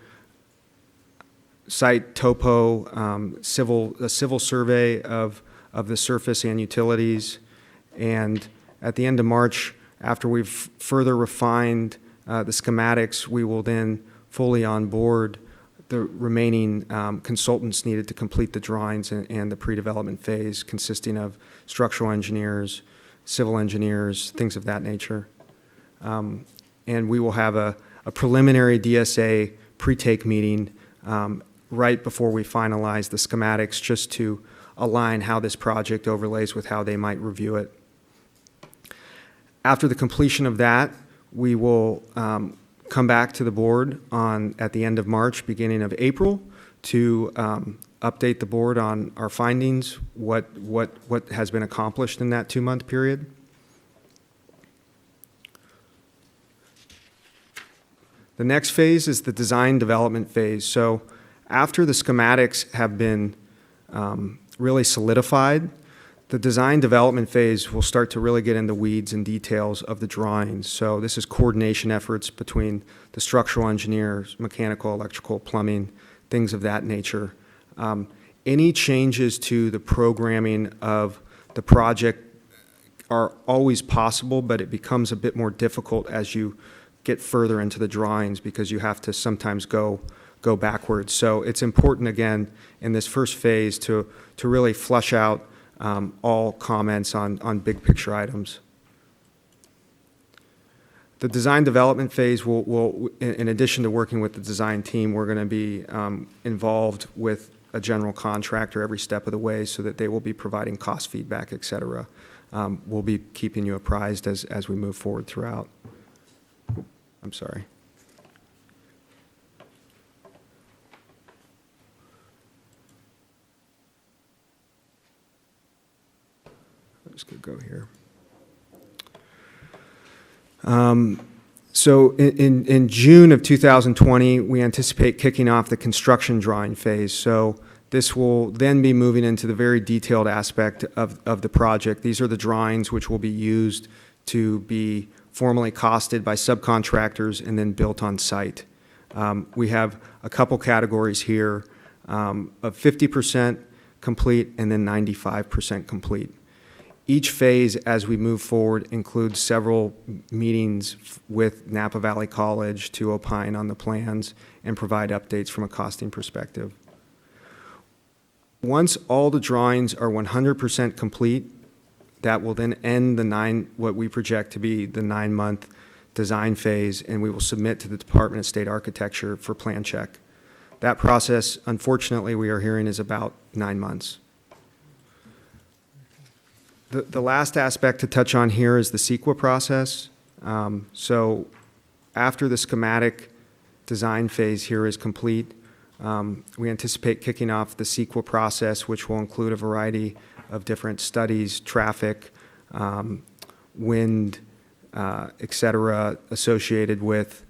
site topo, a civil survey of the surface and utilities. And at the end of March, after we've further refined the schematics, we will then fully onboard the remaining consultants needed to complete the drawings and the pre-development phase, consisting of structural engineers, civil engineers, things of that nature. And we will have a preliminary DSA pre-take meeting right before we finalize the schematics, just to align how this project overlays with how they might review it. After the completion of that, we will come back to the board at the end of March, beginning of April, to update the board on our findings, what has been accomplished in that 2-month period. The next phase is the design development phase. So after the schematics have been really solidified, the design development phase will start to really get in the weeds and details of the drawings. So this is coordination efforts between the structural engineers, mechanical, electrical, plumbing, things of that nature. Any changes to the programming of the project are always possible, but it becomes a bit more difficult as you get further into the drawings because you have to sometimes go backwards. So it's important, again, in this first phase to really flush out all comments on big picture items. The design development phase will, in addition to working with the design team, we're going to be involved with a general contractor every step of the way so that they will be providing cost feedback, et cetera. We'll be keeping you apprised as we move forward throughout. I'm sorry. I'm just going to go here. So in June of 2020, we anticipate kicking off the construction drawing phase. So this will then be moving into the very detailed aspect of the project. These are the drawings which will be used to be formally costed by subcontractors and then built on site. We have a couple categories here of 50% complete and then 95% complete. Each phase, as we move forward, includes several meetings with Napa Valley College to opine on the plans and provide updates from a costing perspective. Once all the drawings are 100% complete, that will then end what we project to be the 9-month design phase, and we will submit to the Department of State Architecture for plan check. That process, unfortunately, we are hearing is about 9 months. The last aspect to touch on here is the CEQA process. So after the schematic design phase here is complete, we anticipate kicking off the CEQA process, which will include a variety of different studies, traffic, wind, et cetera, associated with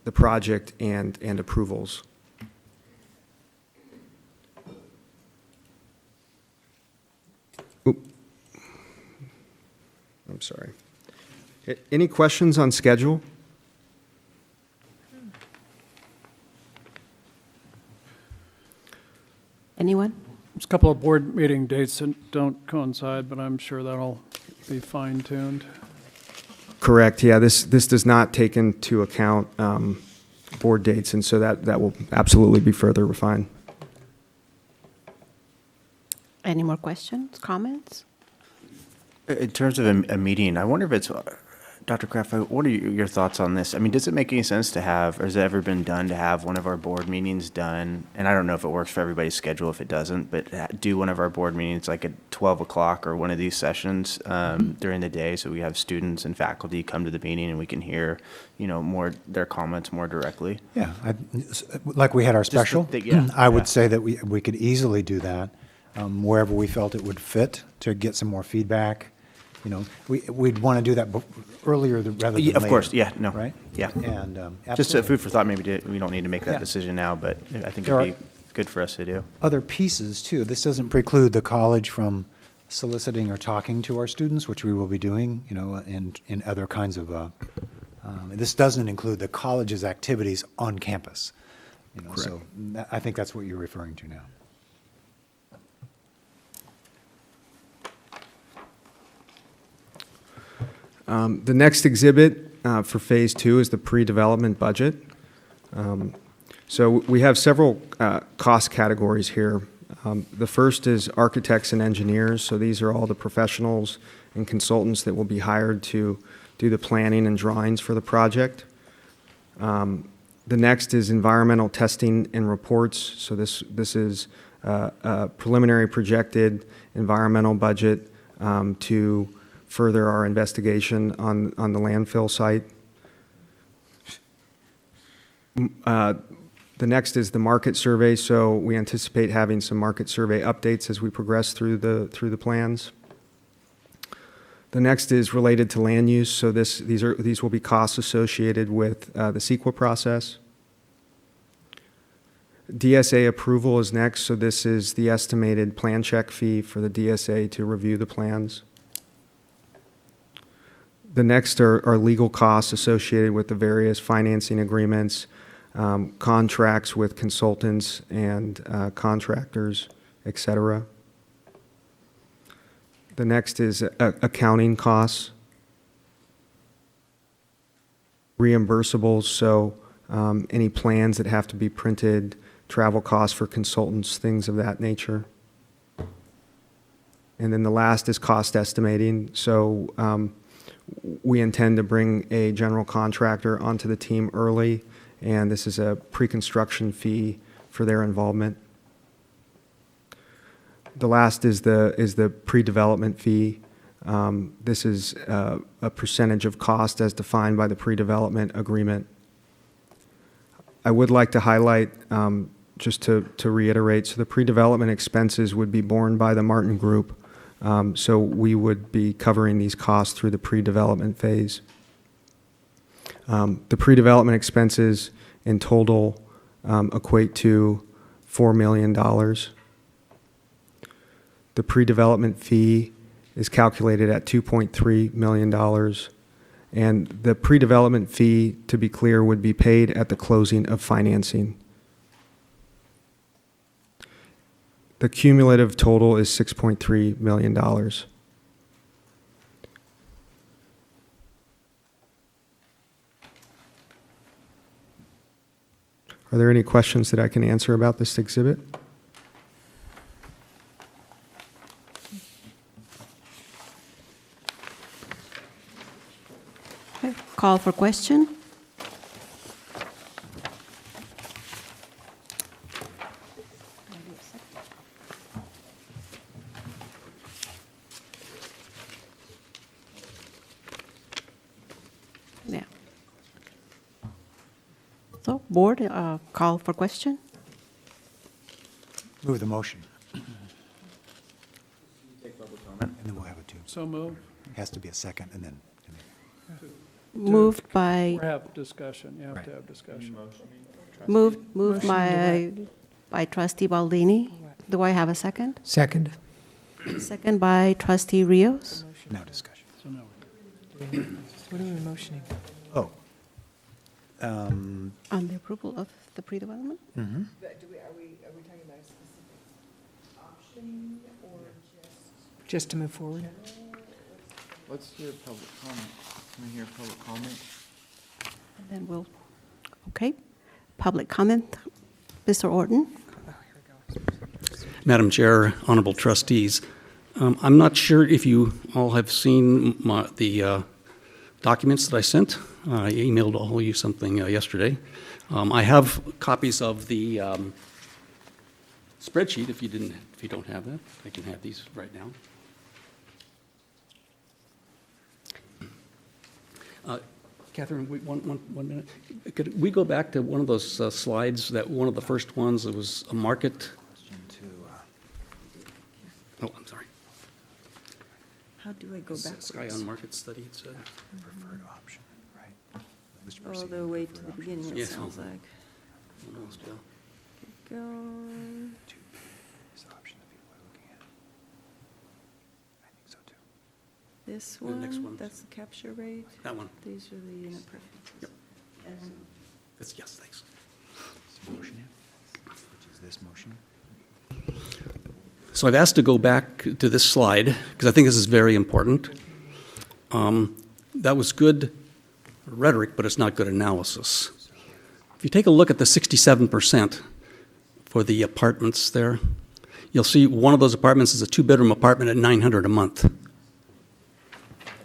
the project and approvals. I'm sorry. Any questions on schedule? Anyone? There's a couple of board meeting dates that don't coincide, but I'm sure that'll be fine-tuned. Correct, yeah, this does not take into account board dates, and so that will absolutely be further refined. Any more questions, comments? In terms of a meeting, I wonder if it's, Dr. Kraft, what are your thoughts on this? I mean, does it make any sense to have, or has it ever been done to have one of our board meetings done? And I don't know if it works for everybody's schedule, if it doesn't, but do one of our board meetings like at 12 o'clock or one of these sessions during the day, so we have students and faculty come to the meeting and we can hear, more their comments more directly. Yeah, like we had our special. I would say that we could easily do that wherever we felt it would fit to get some more feedback. We'd want to do that earlier rather than later. Of course, yeah, no. Right? Yeah. And Just absolutely. food for thought, maybe we don't need to make that decision now, but I think it'd be good for us to do. Other pieces, too. This doesn't preclude the college from soliciting or talking to our students, which we will be doing, in other kinds of, this doesn't include the college's activities on campus. So I think that's what you're referring to now. The next exhibit for Phase 2 is the pre-development budget. So we have several cost categories here. The first is architects and engineers. So these are all the professionals and consultants that will be hired to do the planning and drawings for the project. The next is environmental testing and reports. So this is a preliminary projected environmental budget to further our investigation on the landfill site. The next is the market survey. So we anticipate having some market survey updates as we progress through the plans. The next is related to land use. So these will be costs associated with the CEQA process. DSA approval is next. So this is the estimated plan check fee for the DSA to review the plans. The next are legal costs associated with the various financing agreements, contracts with consultants and contractors, et cetera. The next is accounting costs, reimbursables, so any plans that have to be printed, travel costs for consultants, things of that nature. And then the last is cost estimating. So We intend to bring a general contractor onto the team early, and this is a pre-construction fee for their involvement. The last is the pre-development fee. This is a percentage of cost as defined by the pre-development agreement. I would like to highlight, just to reiterate, so the pre-development expenses would be borne by the Martin Group. So we would be covering these costs through the pre-development phase. The pre-development expenses in total equate to $4 million. The pre-development fee is calculated at $2.3 million. And the pre-development fee, to be clear, would be paid at the closing of financing. The cumulative total is $6.3 million. Are there any questions that I can answer about this exhibit? Okay, call for question. Yeah. So, board, call for question. Move the motion. And then we'll have a two. So moved. Has to be a second, and then. Moved by, Or have discussion, you have Right. to have discussion. moved by trustee Baldini. Do I have a second? Second? Second by trustee Rios. Now discussion. So now What are we motioning? Oh. On the approval of the pre-development? Mhm. Just to move forward? Let's hear public comment. Can we hear public comment? And then we'll, okay. Public comment, Mr. Orton? Madam Chair, honorable trustees, I'm not sure if you all have seen the documents that I sent. I emailed all of you something yesterday. I have copies of the spreadsheet. If you don't have that, I can have these right now. Catherine, one minute. Could we go back to one of those slides, that one of the first ones, it was a market? Oh, I'm sorry. How do I go back? Sky on market study, it said. Preferred option, right? All the way to the beginning, it Yeah. sounds like. Almost, yeah. Keep going. Is the option that people are looking at? I think so too. This The next one, one. that's the capture rate. That one. These are the unit preferences. Yep. And Yes, thanks. Is the motion, which is this motion? So I've asked to go back to this slide, because I think this is very important. That was good rhetoric, but it's not good analysis. If you take a look at the 67% for the apartments there, you'll see one of those apartments is a two-bedroom apartment at $900 a month.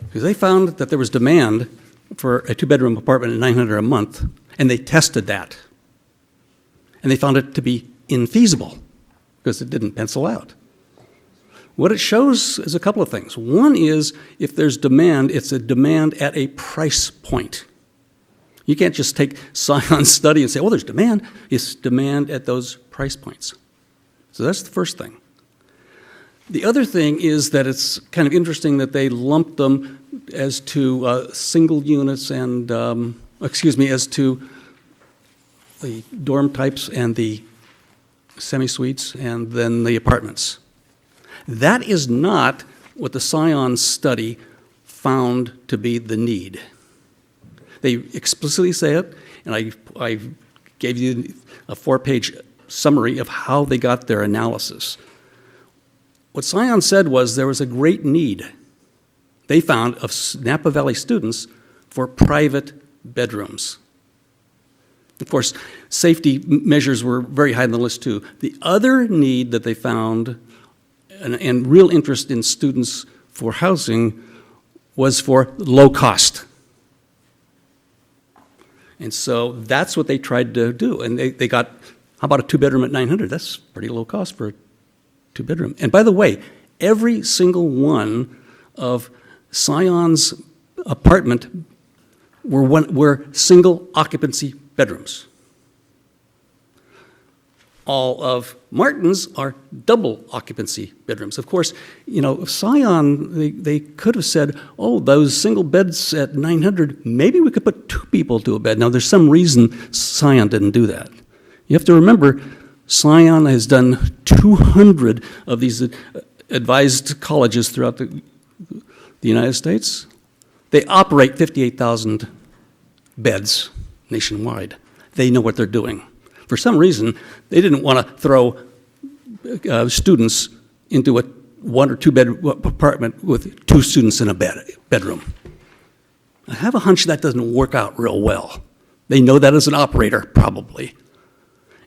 Because they found that there was demand for a two-bedroom apartment at $900 a month, and they tested that. And they found it to be infeasible, because it didn't pencil out. What it shows is a couple of things. One is, if there's demand, it's a demand at a price point. You can't just take Scion's study and say, oh, there's demand. It's demand at those price points. So that's the first thing. The other thing is that it's kind of interesting that they lumped them as to single units and, as to the dorm types and the semi-suites and then the apartments. That is not what the Scion study found to be the need. They explicitly say it, and I gave you a 4-page summary of how they got their analysis. What Scion said was there was a great need they found of Napa Valley students for private bedrooms. Of course, safety measures were very high on the list too. The other need that they found and real interest in students for housing was for low cost. And so that's what they tried to do. And they got, how about a two-bedroom at 900? That's pretty low cost for a two-bedroom. And by the way, every single one of Scion's apartment were single occupancy bedrooms. All of Martin's are double occupancy bedrooms. Of course, you know, Scion, they could have said, oh, those single beds at 900, maybe we could put two people to a bed. Now, there's some reason Scion didn't do that. You have to remember, Scion has done 200 of these advised colleges throughout the United States. They operate 58,000 beds nationwide. They know what they're doing. For some reason, they didn't want to throw students into a one or two bed apartment with two students in a bedroom. I have a hunch that doesn't work out real well. They know that as an operator, probably.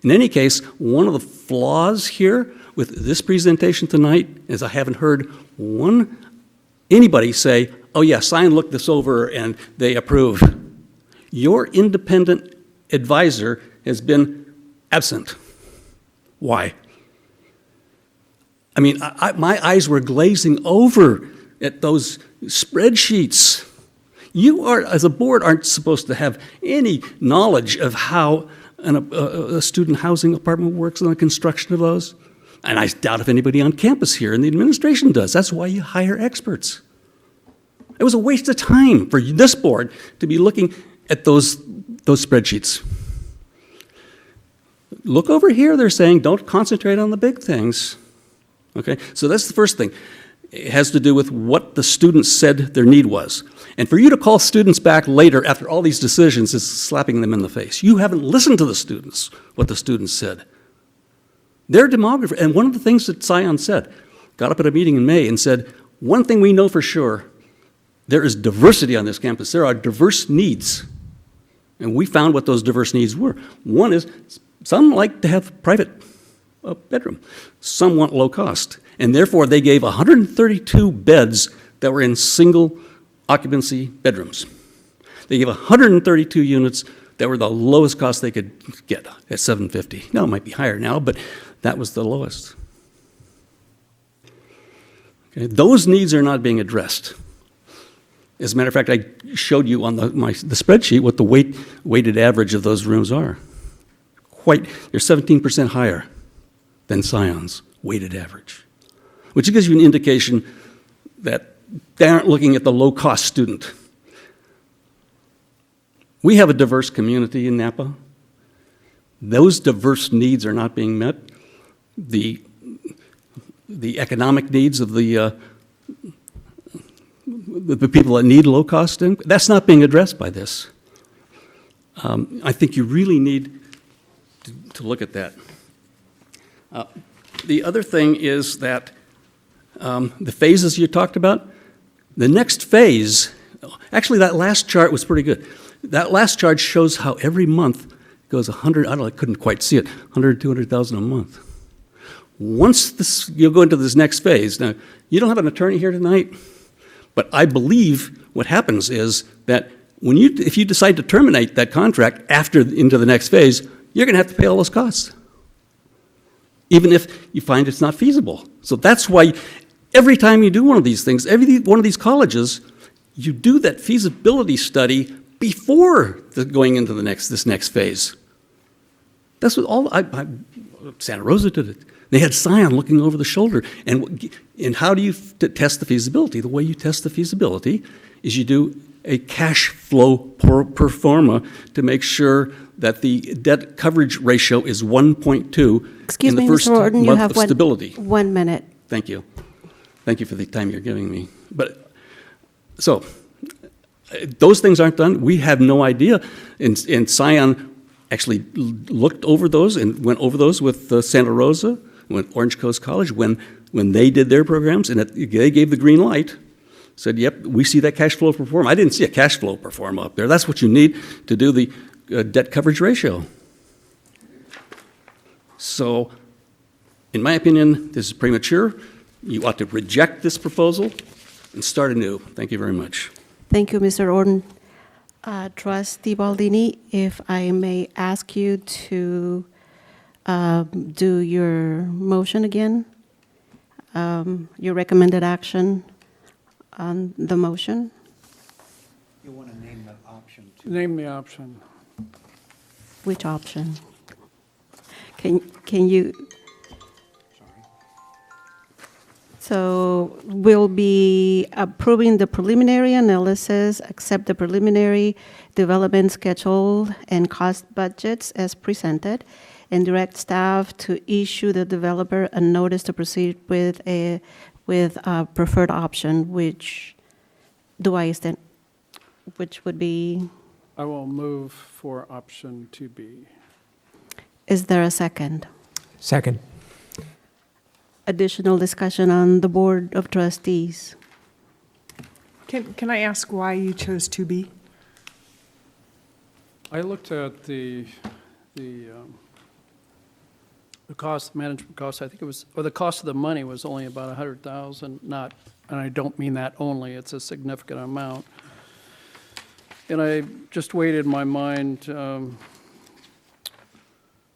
In any case, one of the flaws here with this presentation tonight is I haven't heard anybody say, oh yeah, Scion looked this over and they approve. Your independent advisor has been absent. Why? I mean, my eyes were glazing over at those spreadsheets. You are, as a board, aren't supposed to have any knowledge of how a student housing apartment works and the construction of those. And I doubt if anybody on campus here in the administration does. That's why you hire experts. It was a waste of time for this board to be looking at those spreadsheets. Look over here, they're saying, don't concentrate on the big things. Okay, so that's the first thing. It has to do with what the students said their need was. And for you to call students back later after all these decisions is slapping them in the face. You haven't listened to the students, what the students said. They're demographers. And one of the things that Scion said, got up at a meeting in May and said, one thing we know for sure, there is diversity on this campus. There are diverse needs. And we found what those diverse needs were. One is, some like to have private bedroom. Some want low cost. And therefore, they gave 132 beds that were in single occupancy bedrooms. They gave 132 units that were the lowest cost they could get at $750. Now, it might be higher now, but that was the lowest. Okay, those needs are not being addressed. As a matter of fact, I showed you on the spreadsheet what the weighted average of those rooms are. They're 17% higher than Scion's weighted average, which gives you an indication that they aren't looking at the low-cost student. We have a diverse community in Napa. Those diverse needs are not being met. The economic needs of the people that need low-cost income, that's not being addressed by this. I think you really need to look at that. The other thing is that the phases you talked about, the next phase, actually that last chart was pretty good. That last chart shows how every month goes 100, I couldn't quite see it, 100, 200,000 a month. Once you'll go into this next phase. Now, you don't have an attorney here tonight, but I believe what happens is that if you decide to terminate that contract into the next phase, you're going to have to pay all those costs, even if you find it's not feasible. So that's why every time you do one of these things, every one of these colleges, you do that feasibility study before going into this next phase. That's what Santa Rosa did it. They had Scion looking over the shoulder. And how do you test the feasibility? The way you test the feasibility is you do a cash flow per forma to make sure that the debt coverage ratio is 1.2 Excuse in the me, first Mr. Orton, you month have of stability. 1 minute. Thank you. Thank you for the time you're giving me. So those things aren't done. We have no idea. And Scion actually looked over those and went over those with Santa Rosa, with Orange Coast College, when they did their programs, and they gave the green light, said, yep, we see that cash flow perform. I didn't see a cash flow perform up there. That's what you need to do the debt coverage ratio. So, in my opinion, this is premature. You ought to reject this proposal and start anew. Thank you very much. Thank you, Mr. Orton. Trustee Baldini, if I may ask you to do your motion again, your recommended action on the motion. You want to name the option? Name the option. Which option? Can you? So we'll be approving the preliminary analysis, accept the preliminary development schedule and cost budgets as presented, and direct staff to issue the developer a notice to proceed with a preferred option, which would be, I will move for option 2B. is there a second? Second. Additional discussion on the Board of Trustees. Can I ask why you chose 2B? I looked at the cost, management cost, I think it was, or the cost of the money was only about 100,000, not, and I don't mean that only, it's a significant amount. And I just weighed in my mind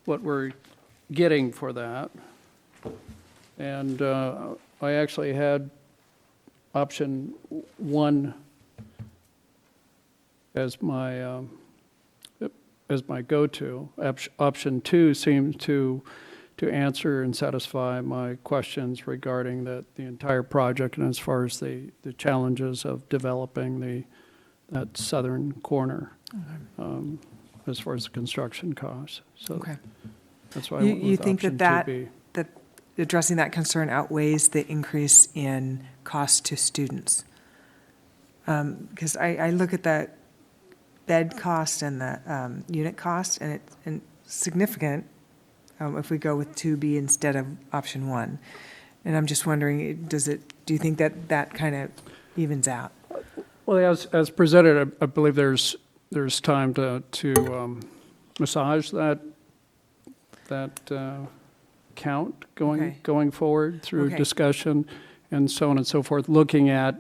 what we're getting for that. And I actually had option 1 as my go-to. Option 2 seemed to answer and satisfy my questions regarding the entire project and as far as the challenges of developing that southern corner, as far as the construction costs. So Okay. that's why I went You with think option that 2B. addressing that concern outweighs the increase in cost to students? Because I look at the bed cost and the unit cost, and it's significant if we go with 2B instead of option 1. And I'm just wondering, do you think that kind of evens out? Well, as presented, I believe there's time to massage that count going forward through Okay. discussion and so on and so forth, looking at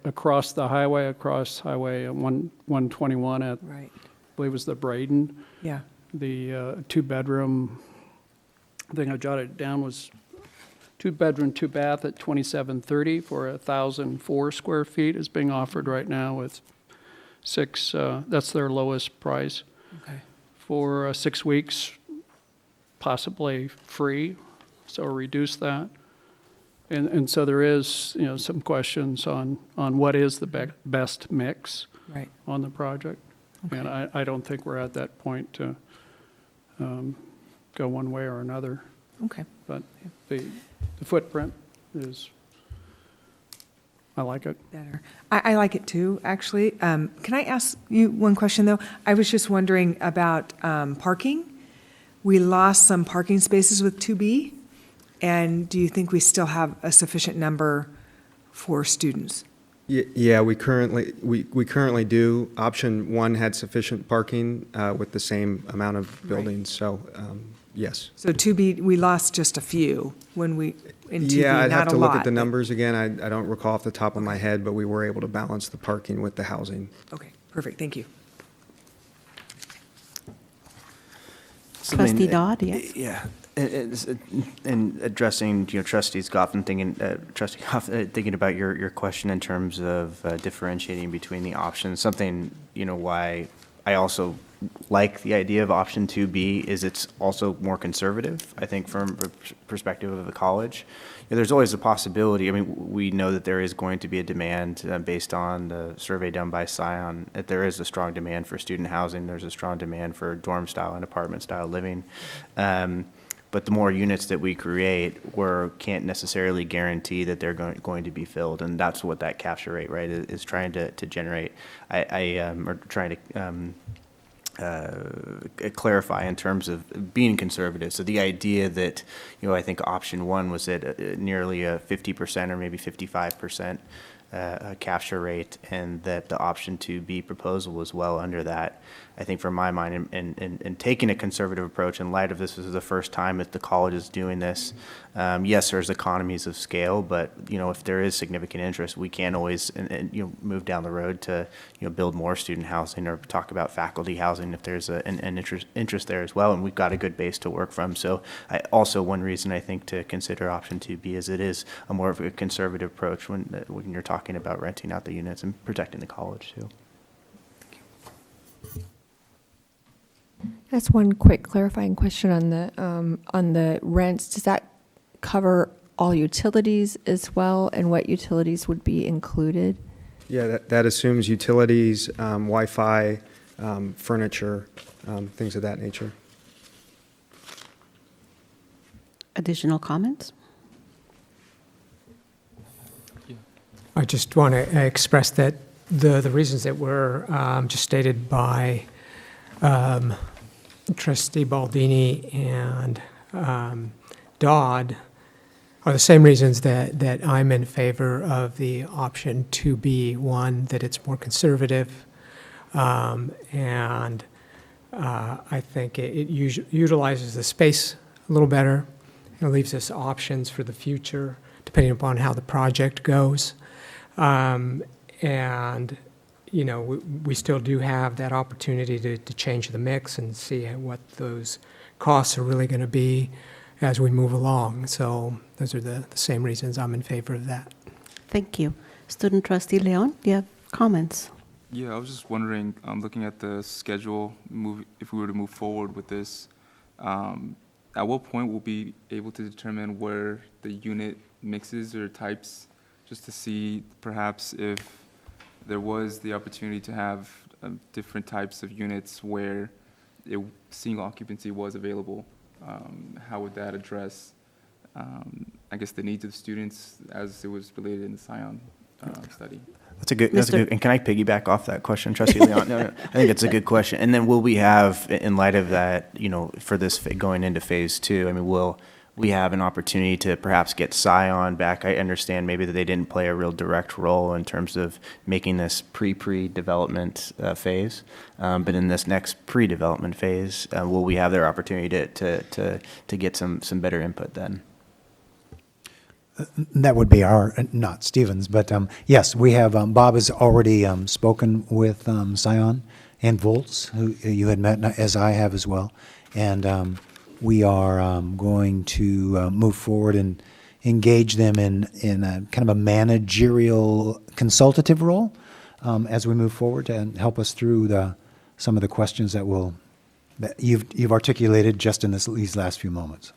across Highway 121 at, Right. I believe it was the Braden, Yeah. the 2-bedroom, I think I jotted it down, was 2-bedroom, 2-bath at 2730 for 1,004 square feet is being offered right now with 6, that's their lowest price. Okay. For 6 weeks, possibly free, so reduce that. And so there is, some questions on what is the best mix Right. on the project. Okay. And I don't think we're at that point to go one way or another. Okay. But the footprint is, I like it. Better. I like it too, actually. Can I ask you one question, though? I was just wondering about parking. We lost some parking spaces with 2B, and do you think we still have a sufficient number for students? Yeah, we currently do. Option 1 had sufficient parking with the same amount of buildings, so yes. So 2B, we lost just a few in 2B, Yeah, I'd have not to a look lot. at the numbers again. I don't recall off the top of my head, but we were able to balance the parking with the housing. Okay, perfect, thank you. Trustee Dodd, yes? Yeah. In addressing, trustees Goff and thinking about your question in terms of differentiating between the options, something, why I also like the idea of option 2B is it's also more conservative, I think, from a perspective of the college. There's always a possibility, we know that there is going to be a demand based on the survey done by Scion, that there is a strong demand for student housing, there's a strong demand for dorm-style and apartment-style living. But the more units that we create, we can't necessarily guarantee that they're going to be filled, and that's what that capture rate, right, is trying to generate. Or trying to clarify in terms of being conservative. So the idea that, I think option 1 was at nearly a 50% or maybe 55% capture rate, and that the option 2B proposal was well under that. I think from my mind, in taking a conservative approach in light of this is the first time that the college is doing this, yes, there's economies of scale, but, if there is significant interest, we can always, move down the road to, build more student housing or talk about faculty housing if there's an interest there as well, and we've got a good base to work from. So also one reason I think to consider option 2B is it is a more of a conservative approach when you're talking about renting out the units and protecting the college too. That's one quick clarifying question on the rents. Does that cover all utilities as well, and what utilities would be included? Yeah, that assumes utilities, Wi-Fi, furniture, things of that nature. Additional comments? I just want to express that the reasons that were just stated by Trustee Baldini and Dodd are the same reasons that I'm in favor of the option 2B. One, that it's more conservative, and I think it utilizes the space a little better. It leaves us options for the future, depending upon how the project goes. And, we still do have that opportunity to change the mix and see what those costs are really going to be as we move along. So those are the same reasons I'm in favor of that. Thank you. Student Trustee Leon, do you have comments? Yeah, I was just wondering, looking at the schedule, if we were to move forward with this, at what point we'll be able to determine where the unit mixes or types, just to see perhaps if there was the opportunity to have different types of units where single occupancy was available. How would that address, I guess, the needs of the students as it was related in the Scion study? That's a good, and can I piggyback off that question, Trustee Leon? No, I think it's a good question. And then will we have, in light of that, for this going into phase 2, will we have an opportunity to perhaps get Scion back? I understand maybe that they didn't play a real direct role in terms of making this pre-development phase, but in this next pre-development phase, will we have their opportunity to get some better input then? That would be not Stevens, but yes, we have, Bob has already spoken with Scion and Volz, who you had met, as I have as well, and we are going to move forward and engage them in a kind of a managerial consultative role as we move forward and help us through some of the questions that you've articulated just in these last few moments.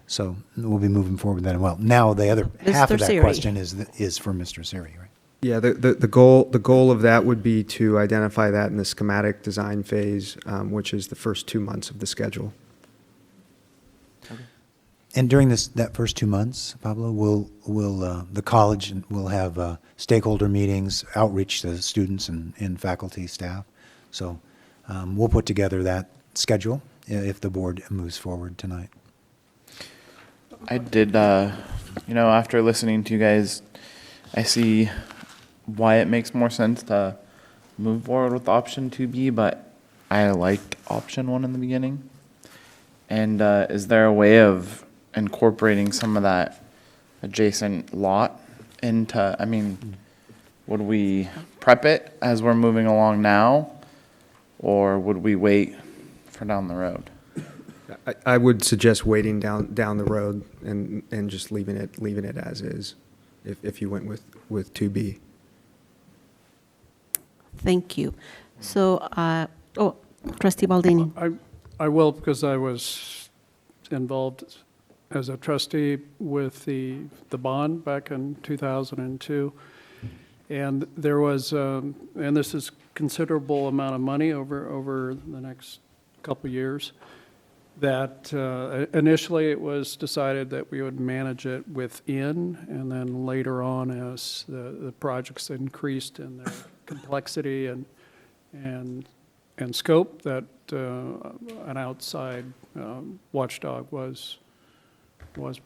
So we'll be moving forward with that as well. Now, the other half of that Siri. question is for Mr. Siri, right? Yeah, the goal of that would be to identify that in the schematic design phase, which is the first 2 months of the schedule. And during that first 2 months, Pablo, the college will have stakeholder meetings, outreach to students and faculty, staff. So we'll put together that schedule if the board moves forward tonight. I did, after listening to you guys, I see why it makes more sense to move forward with option 2B, but I liked option 1 in the beginning. And is there a way of incorporating some of that adjacent lot into, would we prep it as we're moving along now, or would we wait for down the road? I would suggest waiting down the road and just leaving it as is, if you went with 2B. Thank you. So, Trustee Baldini. I will, because I was involved as a trustee with the bond back in 2002. And there was, and this is considerable amount of money over the next couple of years, that initially it was decided that we would manage it within, and then later on, as the projects increased in their complexity and scope, that an outside watchdog was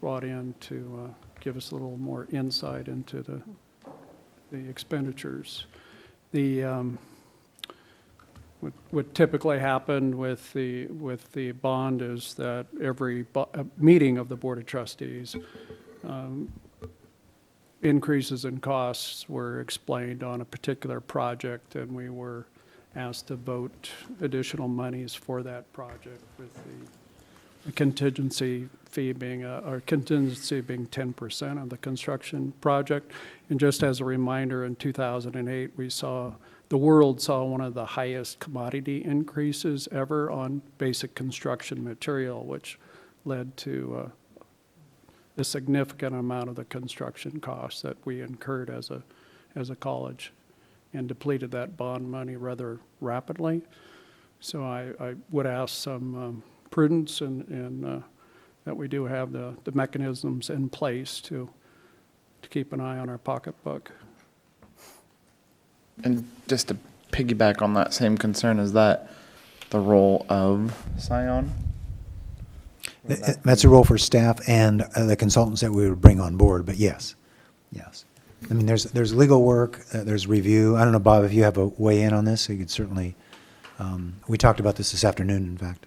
brought in to give us a little more insight into expenditures. What typically happened with the bond is that every meeting of the Board of Trustees, increases in costs were explained on a particular project, and we were asked to vote additional monies for that project, with the contingency fee being, or contingency being 10% of the construction project. And just as a reminder, in 2008, the world saw one of the highest commodity increases ever on basic construction material, which led to a significant amount of the construction costs that we incurred as a college, and depleted that bond money rather rapidly. So I would ask some prudence and that we do have the mechanisms in place to keep an eye on our pocketbook. And just to piggyback on that same concern, is that the role of Scion? That's a role for staff and the consultants that we would bring on board, but yes. I mean, there's legal work, there's review. I don't know, Bob, if you have a weigh in on this, so you could certainly, we talked about this afternoon, in fact.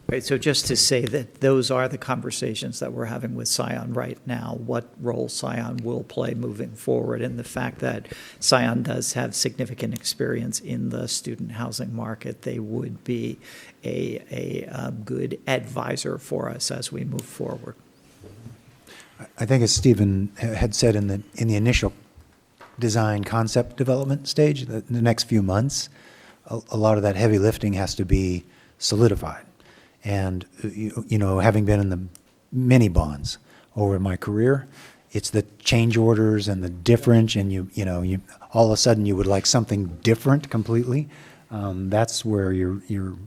Right, so just to say that those are the conversations that we're having with Scion right now, what role Scion will play moving forward, and the fact that Scion does have significant experience in the student housing market. They would be a good advisor for us as we move forward. I think as Stephen had said in the initial design concept development stage, the next few months, a lot of that heavy lifting has to be solidified. And, you know, having been in the many bonds over my career, it's the change orders and the difference, and you all of a sudden you would like something different completely. That's where your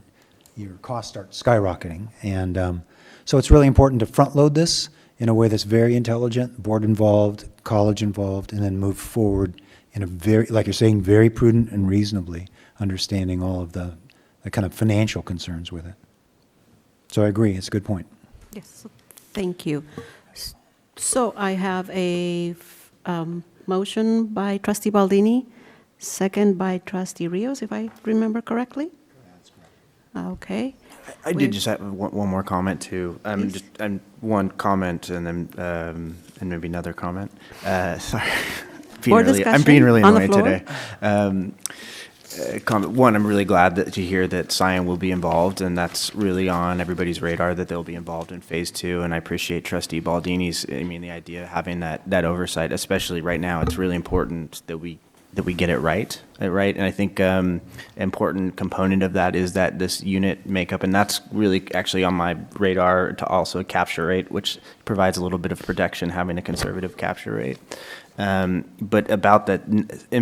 costs start skyrocketing. And so it's really important to front load this in a way that's very intelligent, board involved, college involved, and then move forward in a very, like you're saying, very prudent and reasonably understanding all of the kind of financial concerns with it. So I agree, it's a good point. Yes, thank you. So I have a motion by Trustee Baldini, second by Trustee Rios, if I remember correctly. That's correct. Okay. I did just have one more comment too. One comment and then and maybe another comment. Sorry, I'm being really annoying today. Comment one, I'm really glad to hear that Scion will be involved, and that's really on everybody's radar that they'll be involved in phase 2. And I appreciate Trustee Baldini's, the idea of having that oversight, especially right now. It's really important that we get it right. And I think important component of that is that this unit makeup, and that's really actually on my radar to also capture rate, which provides a little bit of protection, having a conservative capture rate. But about that,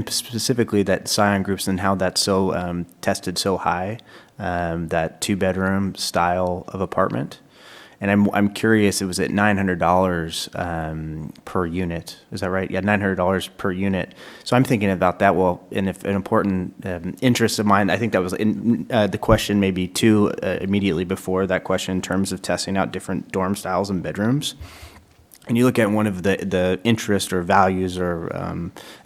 specifically that Scion groups and how that's so tested so high, that 2-bedroom style of apartment. And I'm curious, it was at $900 per unit. Is that right? Yeah, $900 per unit. So I'm thinking about that. Well, and if an important interest of mine, I think that was in the question maybe too immediately before that question in terms of testing out different dorm styles and bedrooms. And you look at one of the interest or values or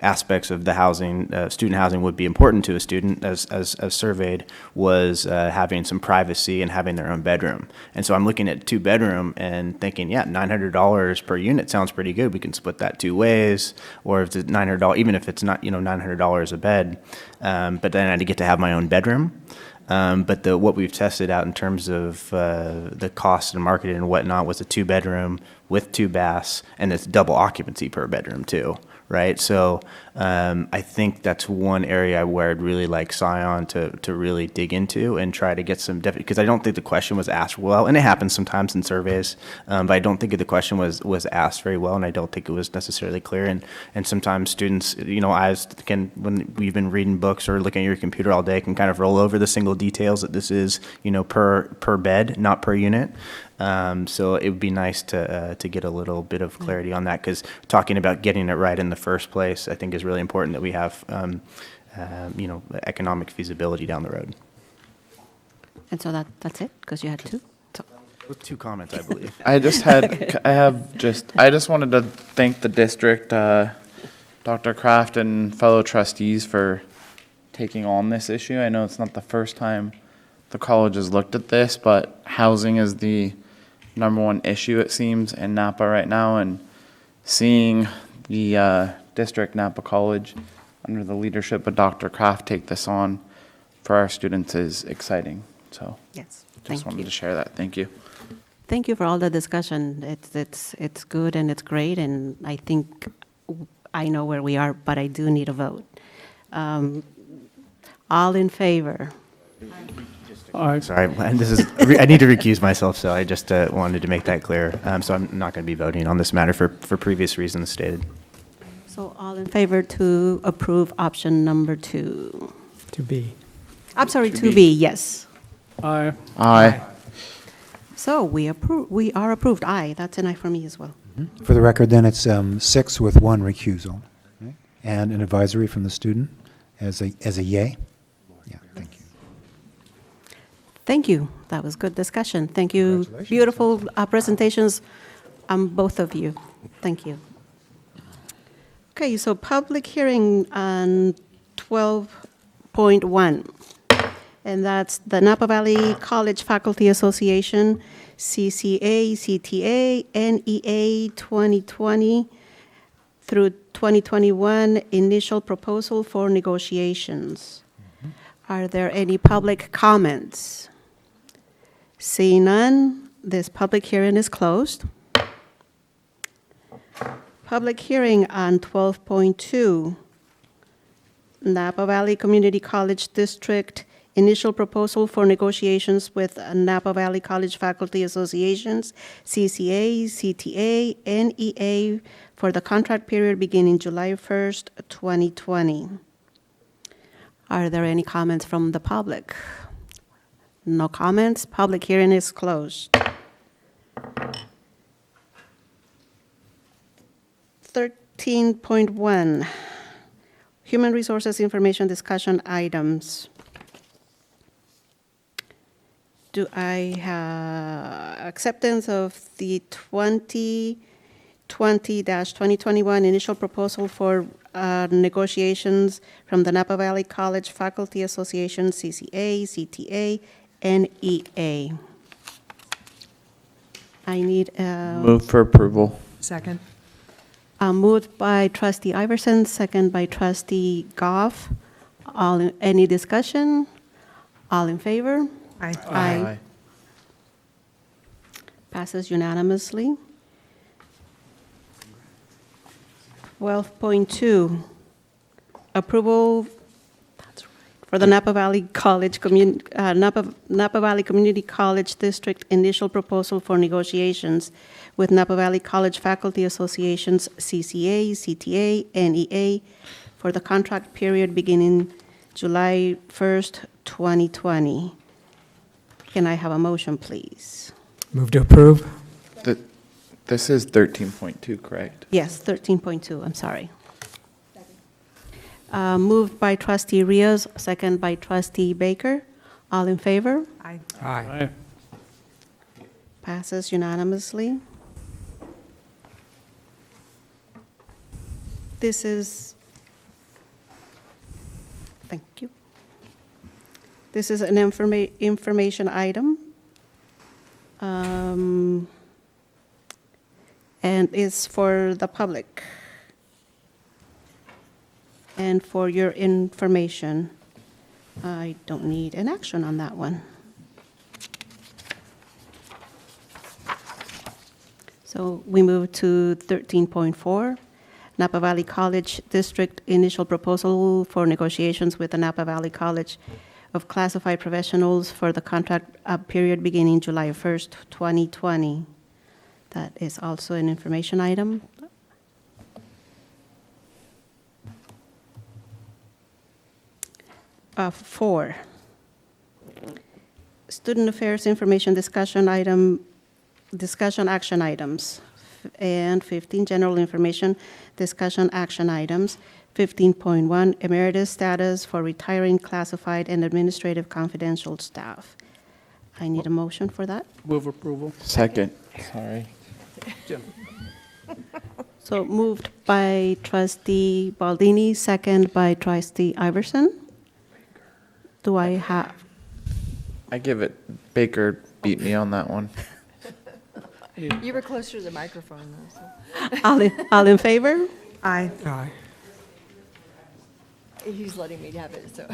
aspects of the housing, student housing would be important to a student as surveyed, was having some privacy and having their own bedroom. And so I'm looking at 2-bedroom and thinking, yeah, $900 per unit sounds pretty good. We can split that 2 ways, or if it's $900, even if it's not, $900 a bed, but then I get to have my own bedroom. But what we've tested out in terms of the cost and marketing and whatnot was a 2-bedroom with 2 baths, and it's double occupancy per bedroom too, right? So I think that's one area where I'd really like Scion to really dig into and try to get some because I don't think the question was asked well, and it happens sometimes in surveys, but I don't think the question was asked very well, and I don't think it was necessarily clear. And sometimes students, eyes can, when we've been reading books or looking at your computer all day, can kind of roll over the single details that this is, per bed, not per unit. So it would be nice to get a little bit of clarity on that, because talking about getting it right in the first place, I think is really important that we have, economic feasibility down the road. And so that's it, because you had 2? With 2 comments, I believe. I just wanted to thank the district Dr. Kraft and fellow trustees for taking on this issue. I know it's not the first time the college has looked at this, but housing is the #1 issue, it seems, in Napa right now, and seeing the district, Napa College, under the leadership of Dr. Kraft, take this on for our students is exciting. So Yes, just thank wanted you. to share that. Thank you. Thank you for all the discussion. It's good and it's great, and I think I know where we are, but I do need a vote. All in favor? Aye. Sorry, and this is, I need to recuse myself, so I just wanted to make that clear. So I'm not going to be voting on this matter for previous reasons stated. So all in favor to approve option number 2? To be. I'm sorry, 2B, yes. Aye. Aye. So we are approved. Aye, that's an aye for me as well. For the record, then, it's 6 with 1 recusal, right? And an advisory from the student as a yay. Yeah, thank you. Thank you. That was good discussion. Thank you. Congratulations. Beautiful presentations, both of you. Thank you. Okay, so public hearing on 12.1, and that's the Napa Valley College Faculty Association, CCA, CTA, NEA 2020 through 2021 initial proposal for negotiations. Are there any public comments? Seeing none, this public hearing is closed. Public hearing on 12.2, Napa Valley Community College District initial proposal for negotiations with Napa Valley College Faculty Associations, CCA, CTA, NEA for the contract period beginning July 1st, 2020. Are there any comments from the public? No comments. Public hearing is closed. 13.1, Human Resources Information Discussion Items. Do I have acceptance of the 2020-2021 initial proposal for negotiations from the Napa Valley College Faculty Association, CCA, CTA, NEA? I need Move for approval. Second. moved by trustee Iverson, second by trustee Goff. Any discussion? All in favor? Aye. Aye. Passes unanimously. 12.2, approval for the Napa Valley College Napa Valley Community College District initial proposal for negotiations with Napa Valley College Faculty Associations, CCA, CTA, NEA for the contract period beginning July 1st, 2020. Can I have a motion, please? Move to approve. This is 13.2, correct? Yes, 13.2, I'm sorry. Moved by trustee Rios, second by trustee Baker. All in favor? Aye. Aye. Passes unanimously. This is, thank you. This is an information item. And is for the public. And for your information, I don't need an action on that one. So we move to 13.4, Napa Valley College District initial proposal for negotiations with the Napa Valley College of Classified Professionals for the contract period beginning July 1st, 2020. That is also an information item. Four, student affairs information discussion item, discussion action items. And 15, general information discussion action items. 15.1, emeritus status for retiring classified and administrative confidential staff. I need a motion for that. Move approval. Second. Sorry. Jim. So moved by trustee Baldini, second by trustee Iverson. Do I have, I give it, Baker beat me on that one. You were closer to the microphone, though, so. all in favor? Aye. Aye. He's letting me have it, so.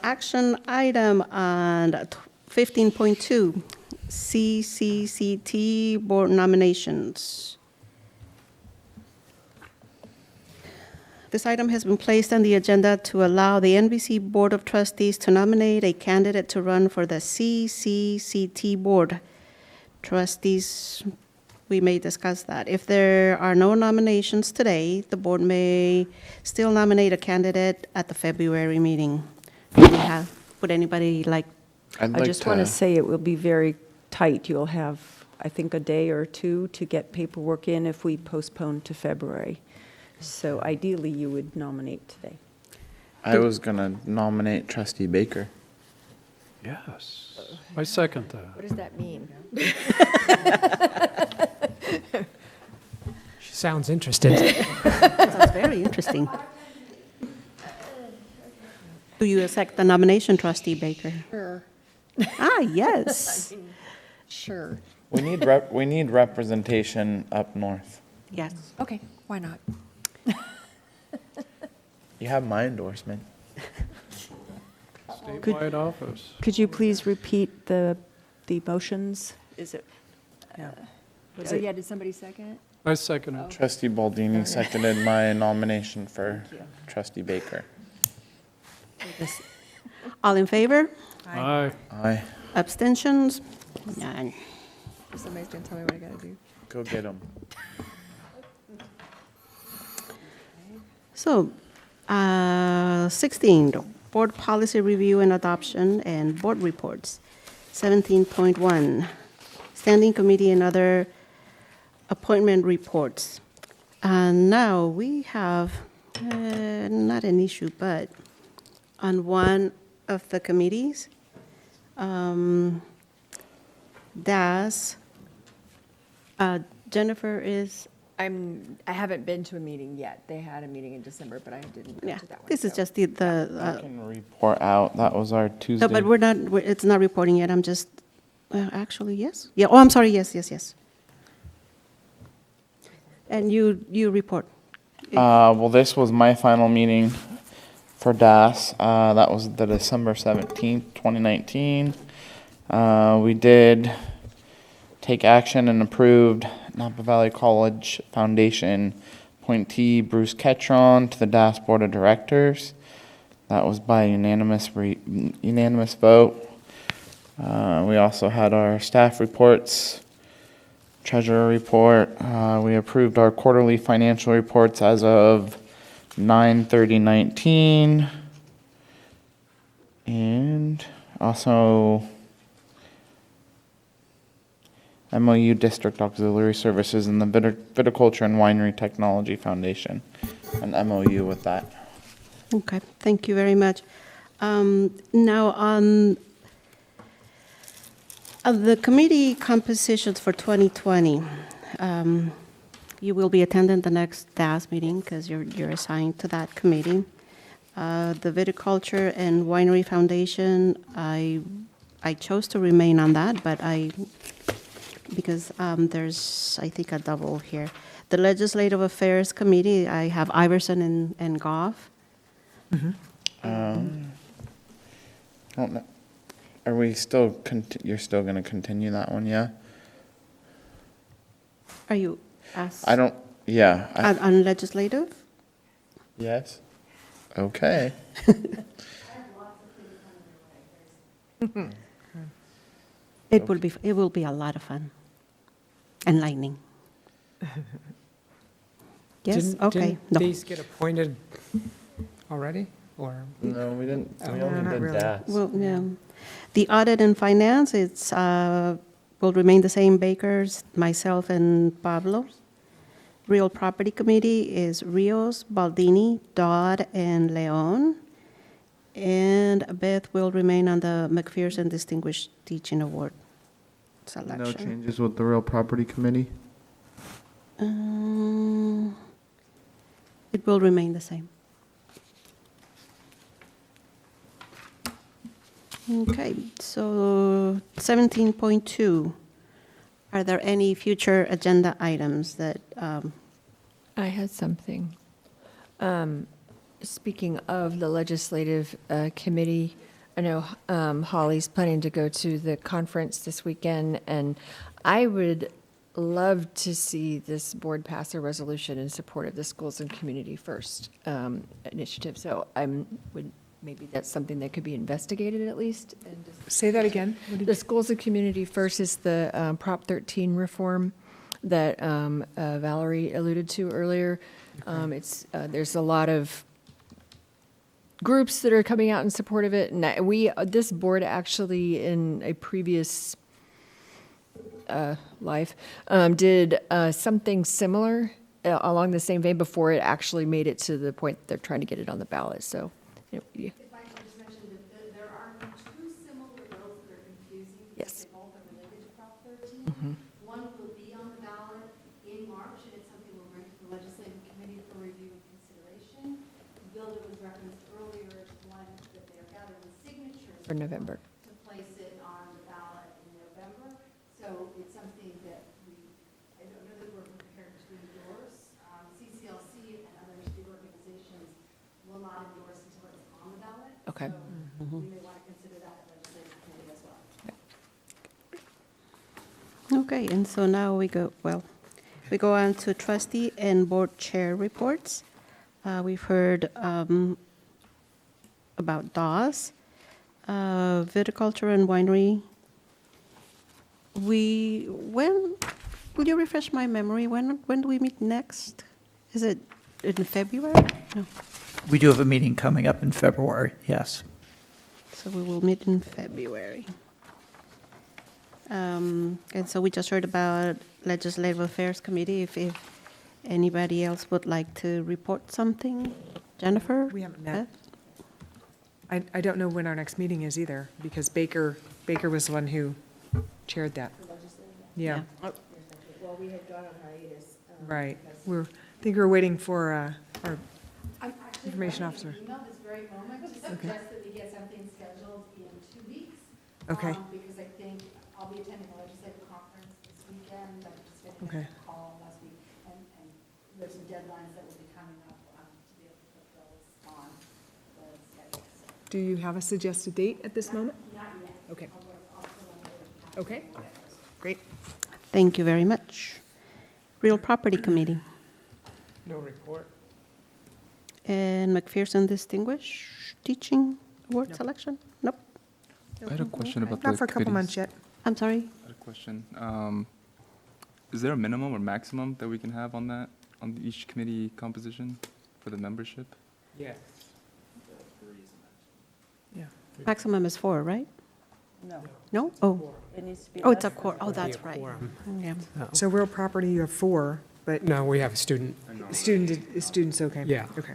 Action item on 15.2, CCCT board nominations. This item has been placed on the agenda to allow the NVC Board of Trustees to nominate a candidate to run for the CCCT board. Trustees, we may discuss that. If there are no nominations today, the board may still nominate a candidate at the February meeting. Would anybody like? I'd I like just want to to, say it will be very tight. You'll have, I think, a day or two to get paperwork in if we postpone to February. So ideally, you would nominate today. I was gonna nominate trustee Baker. Yes. I second that. What does that mean? She sounds interested. Sounds very interesting. Do you accept the nomination, trustee Baker? Sure. Yes. Sure. We need representation up north. Yes. Okay, why not? You have my endorsement. Statewide office. Could you please repeat the motions? Is it? Was Oh, it? yeah, did somebody second? I second it. Trustee Baldini seconded my nomination for trustee Baker. All in favor? Aye. Aye. Abstentions? None. Somebody's gonna tell me what I gotta do. Go get him. So, 16, board policy review and adoption and board reports. 17.1, standing committee and other appointment reports. And now we have, not an issue, but on one of the committees, Jennifer is, I haven't been to a meeting yet. They had a meeting in December, but I didn't go yeah, to that one. this is so. just I the can report out. That was our Tuesday. no, but it's not reporting yet, I'm just, actually, yes? Yeah, oh, I'm sorry, yes. And you report. Well, this was my final meeting for DAS. That was the December 17th, 2019. We did take action and approved Napa Valley College Foundation appointee Bruce Ketron to the DAS Board of Directors. That was by unanimous vote. We also had our staff reports, treasurer report. We approved our quarterly financial reports as of 9/30/19. And also MOU District Auxiliary Services and the Viticulture and Winery Technology Foundation, an MOU with that. Okay, thank you very much. Now, on the committee compositions for 2020, you will be attending the next DAS meeting because you're assigned to that committee. The Viticulture and Winery Foundation, I chose to remain on that, but because there's, I think, a double here. The Legislative Affairs Committee, I have Iverson and Goff. Don't know. Are we still, you're still going to continue that one, yeah? Are you asked? I don't, yeah. On legislative? Yes? Okay. It will be a lot of fun. Enlightening. Yes, okay. Didn't No. these get appointed already, or? No, we didn't, we No, only not did really. DAS. Well, yeah. The audit and finance, it's, will remain the same, Bakers, myself, and Pablo. Real Property Committee is Rios, Baldini, Dodd, and Leon. And Beth will remain on the McPherson Distinguished Teaching Award selection. No changes with the real property committee? It will remain the same. Okay, so 17.2. Are there any future agenda items that, I had something. Speaking of the legislative committee, I know Holly's planning to go to the conference this weekend, and I would love to see this board pass a resolution in support of the Schools and Community First initiative. So maybe that's something that could be investigated at least. And Say that again. the Schools and Community First is the Prop 13 reform that Valerie alluded to earlier. There's a lot of groups that are coming out in support of it, and this board actually in a previous life did something similar along the same vein before it actually made it to the point they're trying to get it on the ballot. So. If I could just mention that there are two similar bills that are confusing. Yes. They both are related to Prop 13. One will be on the ballot in March, and it's something we'll bring to the Legislative Committee for review and consideration. The bill that was referenced earlier is one that they're gathering signatures For November. to place it on the ballot in November. So it's something that I don't know that we're prepared to endorse. CCLC and other state organizations will not endorse until it's on the ballot. Okay. So we may want to consider that at legislative committee as well. okay, and so now we go on to trustee and board chair reports. We've heard about DAWS, viticulture and winery. Will you refresh my memory? When do we meet next? Is it in February? No. We do have a meeting coming up in February, yes. So we will meet in February. And so we just heard about Legislative Affairs Committee. If anybody else would like to report something, Jennifer? We haven't met. I don't know when our next meeting is either, because Baker was the one who chaired that. Yeah, Well, we had gone on hiatus. right. I think we're waiting for our I'm actually information writing officer. an email this very moment to suggest that we get something scheduled in 2 weeks. Okay. Because I think I'll be attending the legislative conference this weekend. I just got Okay. a call last week, and there's some deadlines that will be coming up to be able to put those on the schedule. So, Do you have a suggested date at this moment? not yet. Okay. I'll put on the Okay, great. Thank you very much. Real Property Committee. No report. And McPherson Distinguished Teaching Award selection? Nope. I had a question about the Not for a couple months committees. yet. I'm sorry? I had a question. Is there a minimum or maximum that we can have on that, on each committee composition for the membership? Yes. Yeah. Maximum is 4, right? No, No? Oh, it needs to be. oh, it's a less than core. Oh, four. that's right. Yeah. So real property, you have 4, but No, we have a student. students, okay. Yeah. Okay.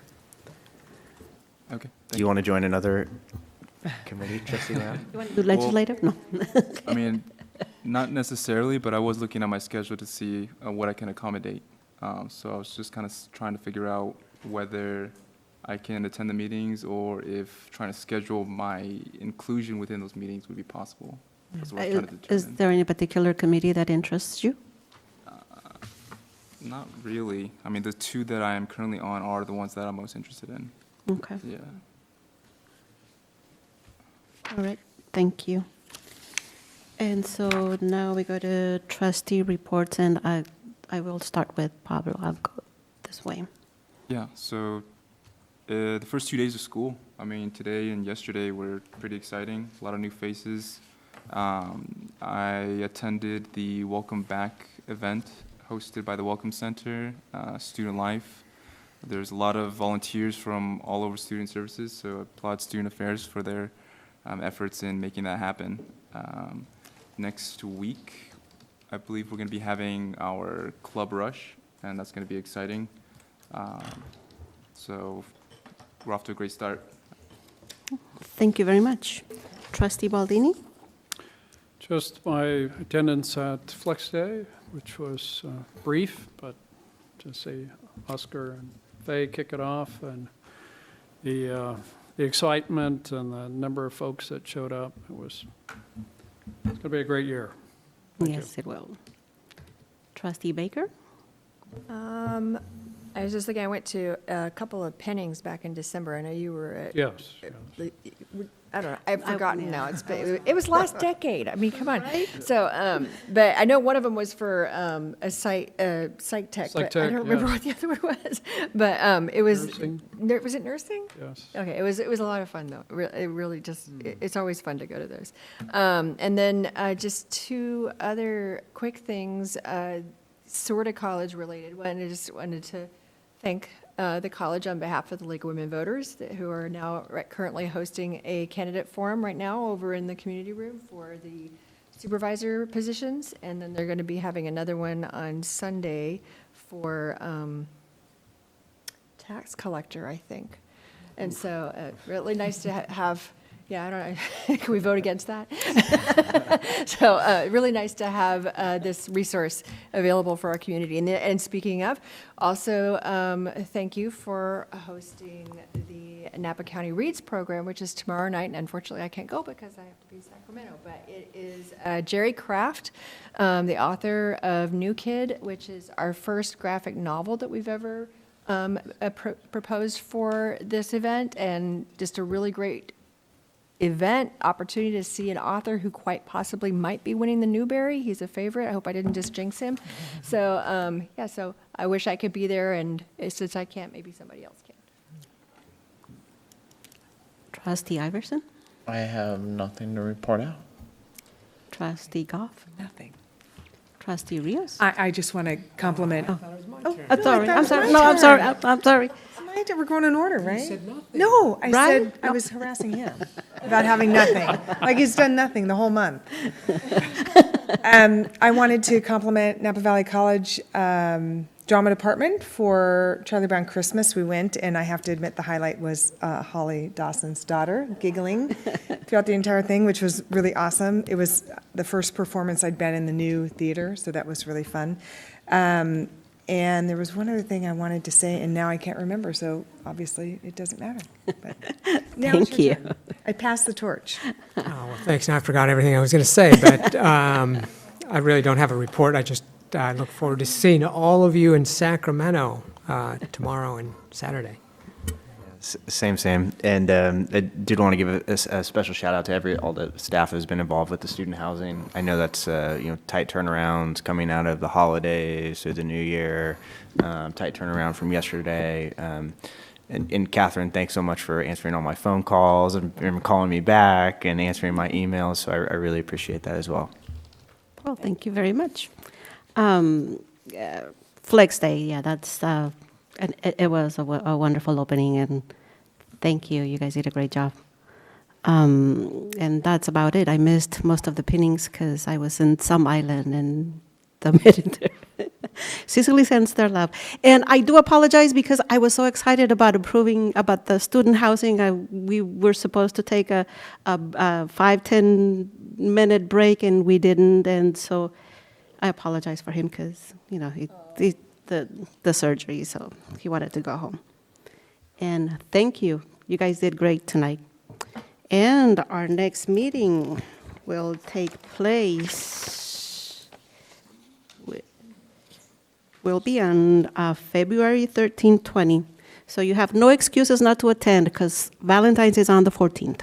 Okay. Do you want to join another committee, trustee Lamb? You want to do legislative? No. I mean, not necessarily, but I was looking at my schedule to see what I can accommodate. So I was just kind of trying to figure out whether I can attend the meetings or if trying to schedule my inclusion within those meetings would be possible. That's what I was trying to Is determine. there any particular committee that interests you? Not really. I mean, the 2 that I am currently on are the ones that I'm most interested in. Okay. Yeah. All right. Thank you. And so now we go to trustee reports, and I will start with Pablo. I'll go this way. Yeah, so the first 2 days of school, I mean, today and yesterday were pretty exciting, a lot of new faces. I attended the Welcome Back event hosted by the Welcome Center, Student Life. There's a lot of volunteers from all over student services, so I applaud Student Affairs for their efforts in making that happen. Next week, I believe we're going to be having our Club Rush, and that's going to be exciting. So we're off to a great start. Thank you very much. Trustee Baldini? Just my attendance at Flex Day, which was brief, but to see Oscar and Faye kick it off, and the excitement and the number of folks that showed up, it's going to be a great year. Thank Yes, it will. Trustee Baker? I was just thinking, I went to a couple of Pennings back in December. I know you were at. Yes. I don't know. I've forgotten now. It was last decade. I mean, come on. So, but I know one of them was for a psych tech. But I don't remember what the other one was. But it was. Nursing. Was it nursing? Yes. Okay. It was a lot of fun though. It really just. It's always fun to go to those. And then just two other quick things, sort of college related. One, I just wanted to thank the college on behalf of the League of Women Voters, who are now currently hosting a candidate forum right now over in the community room for the supervisor positions. And then they're going to be having another one on Sunday for tax collector, I think. And so really nice to have, yeah, I don't know, can we vote against that? So really nice to have this resource available for our community. And speaking of, also thank you for hosting the Napa County Reads program, which is tomorrow night. And unfortunately, I can't go because I have to be in Sacramento. But it is Jerry Kraft, the author of New Kid, which is our first graphic novel that we've ever proposed for this event, and just a really great event opportunity to see an author who quite possibly might be winning the Newbery. He's a favorite. I hope I didn't just jinx him. So yeah, so I wish I could be there, and since I can't, maybe somebody else can. Trustee Iverson? I have nothing to report out. Trustee Goff? Nothing. Trustee Rios? I just want to compliment. I'm sorry. I'm sorry. No, I'm sorry. I'm sorry. My turn. We're going in order, right? You said nothing. No, I Right? said I was harassing him about having nothing. Like he's done nothing the whole month. I wanted to compliment Napa Valley College drama department for Charlie Brown Christmas. We went, and I have to admit the highlight was Holly Dawson's daughter giggling throughout the entire thing, which was really awesome. It was the first performance I'd been in the new theater, so that was really fun. And there was one other thing I wanted to say, and now I can't remember, so obviously it doesn't matter. But now it's Thank your you. turn. I passed the torch. Oh, well, thanks. Now I forgot everything I was going to say, but I really don't have a report. I look forward to seeing all of you in Sacramento tomorrow and Saturday. Same. And I did want to give a special shout out to all the staff who's been involved with the student housing. I know that's tight turnarounds coming out of the holidays or the new year, tight turnaround from yesterday. And Catherine, thanks so much for answering all my phone calls and calling me back and answering my emails. So I really appreciate that as well. Well, thank you very much. Flex Day, yeah, that's, and it was a wonderful opening, and thank you. You guys did a great job. And that's about it. I missed most of the pinnings because I was in some island and the minute Cicely sends their love. And I do apologize because I was so excited about approving about the student housing. We were supposed to take a 5-10 minute break, and we didn't. And so I apologize for him because, the surgery, so he wanted to go home. And thank you. You guys did great tonight. And our next meeting will take place, will be on February 13, 20. So you have no excuses not to attend because Valentine's is on the 14th.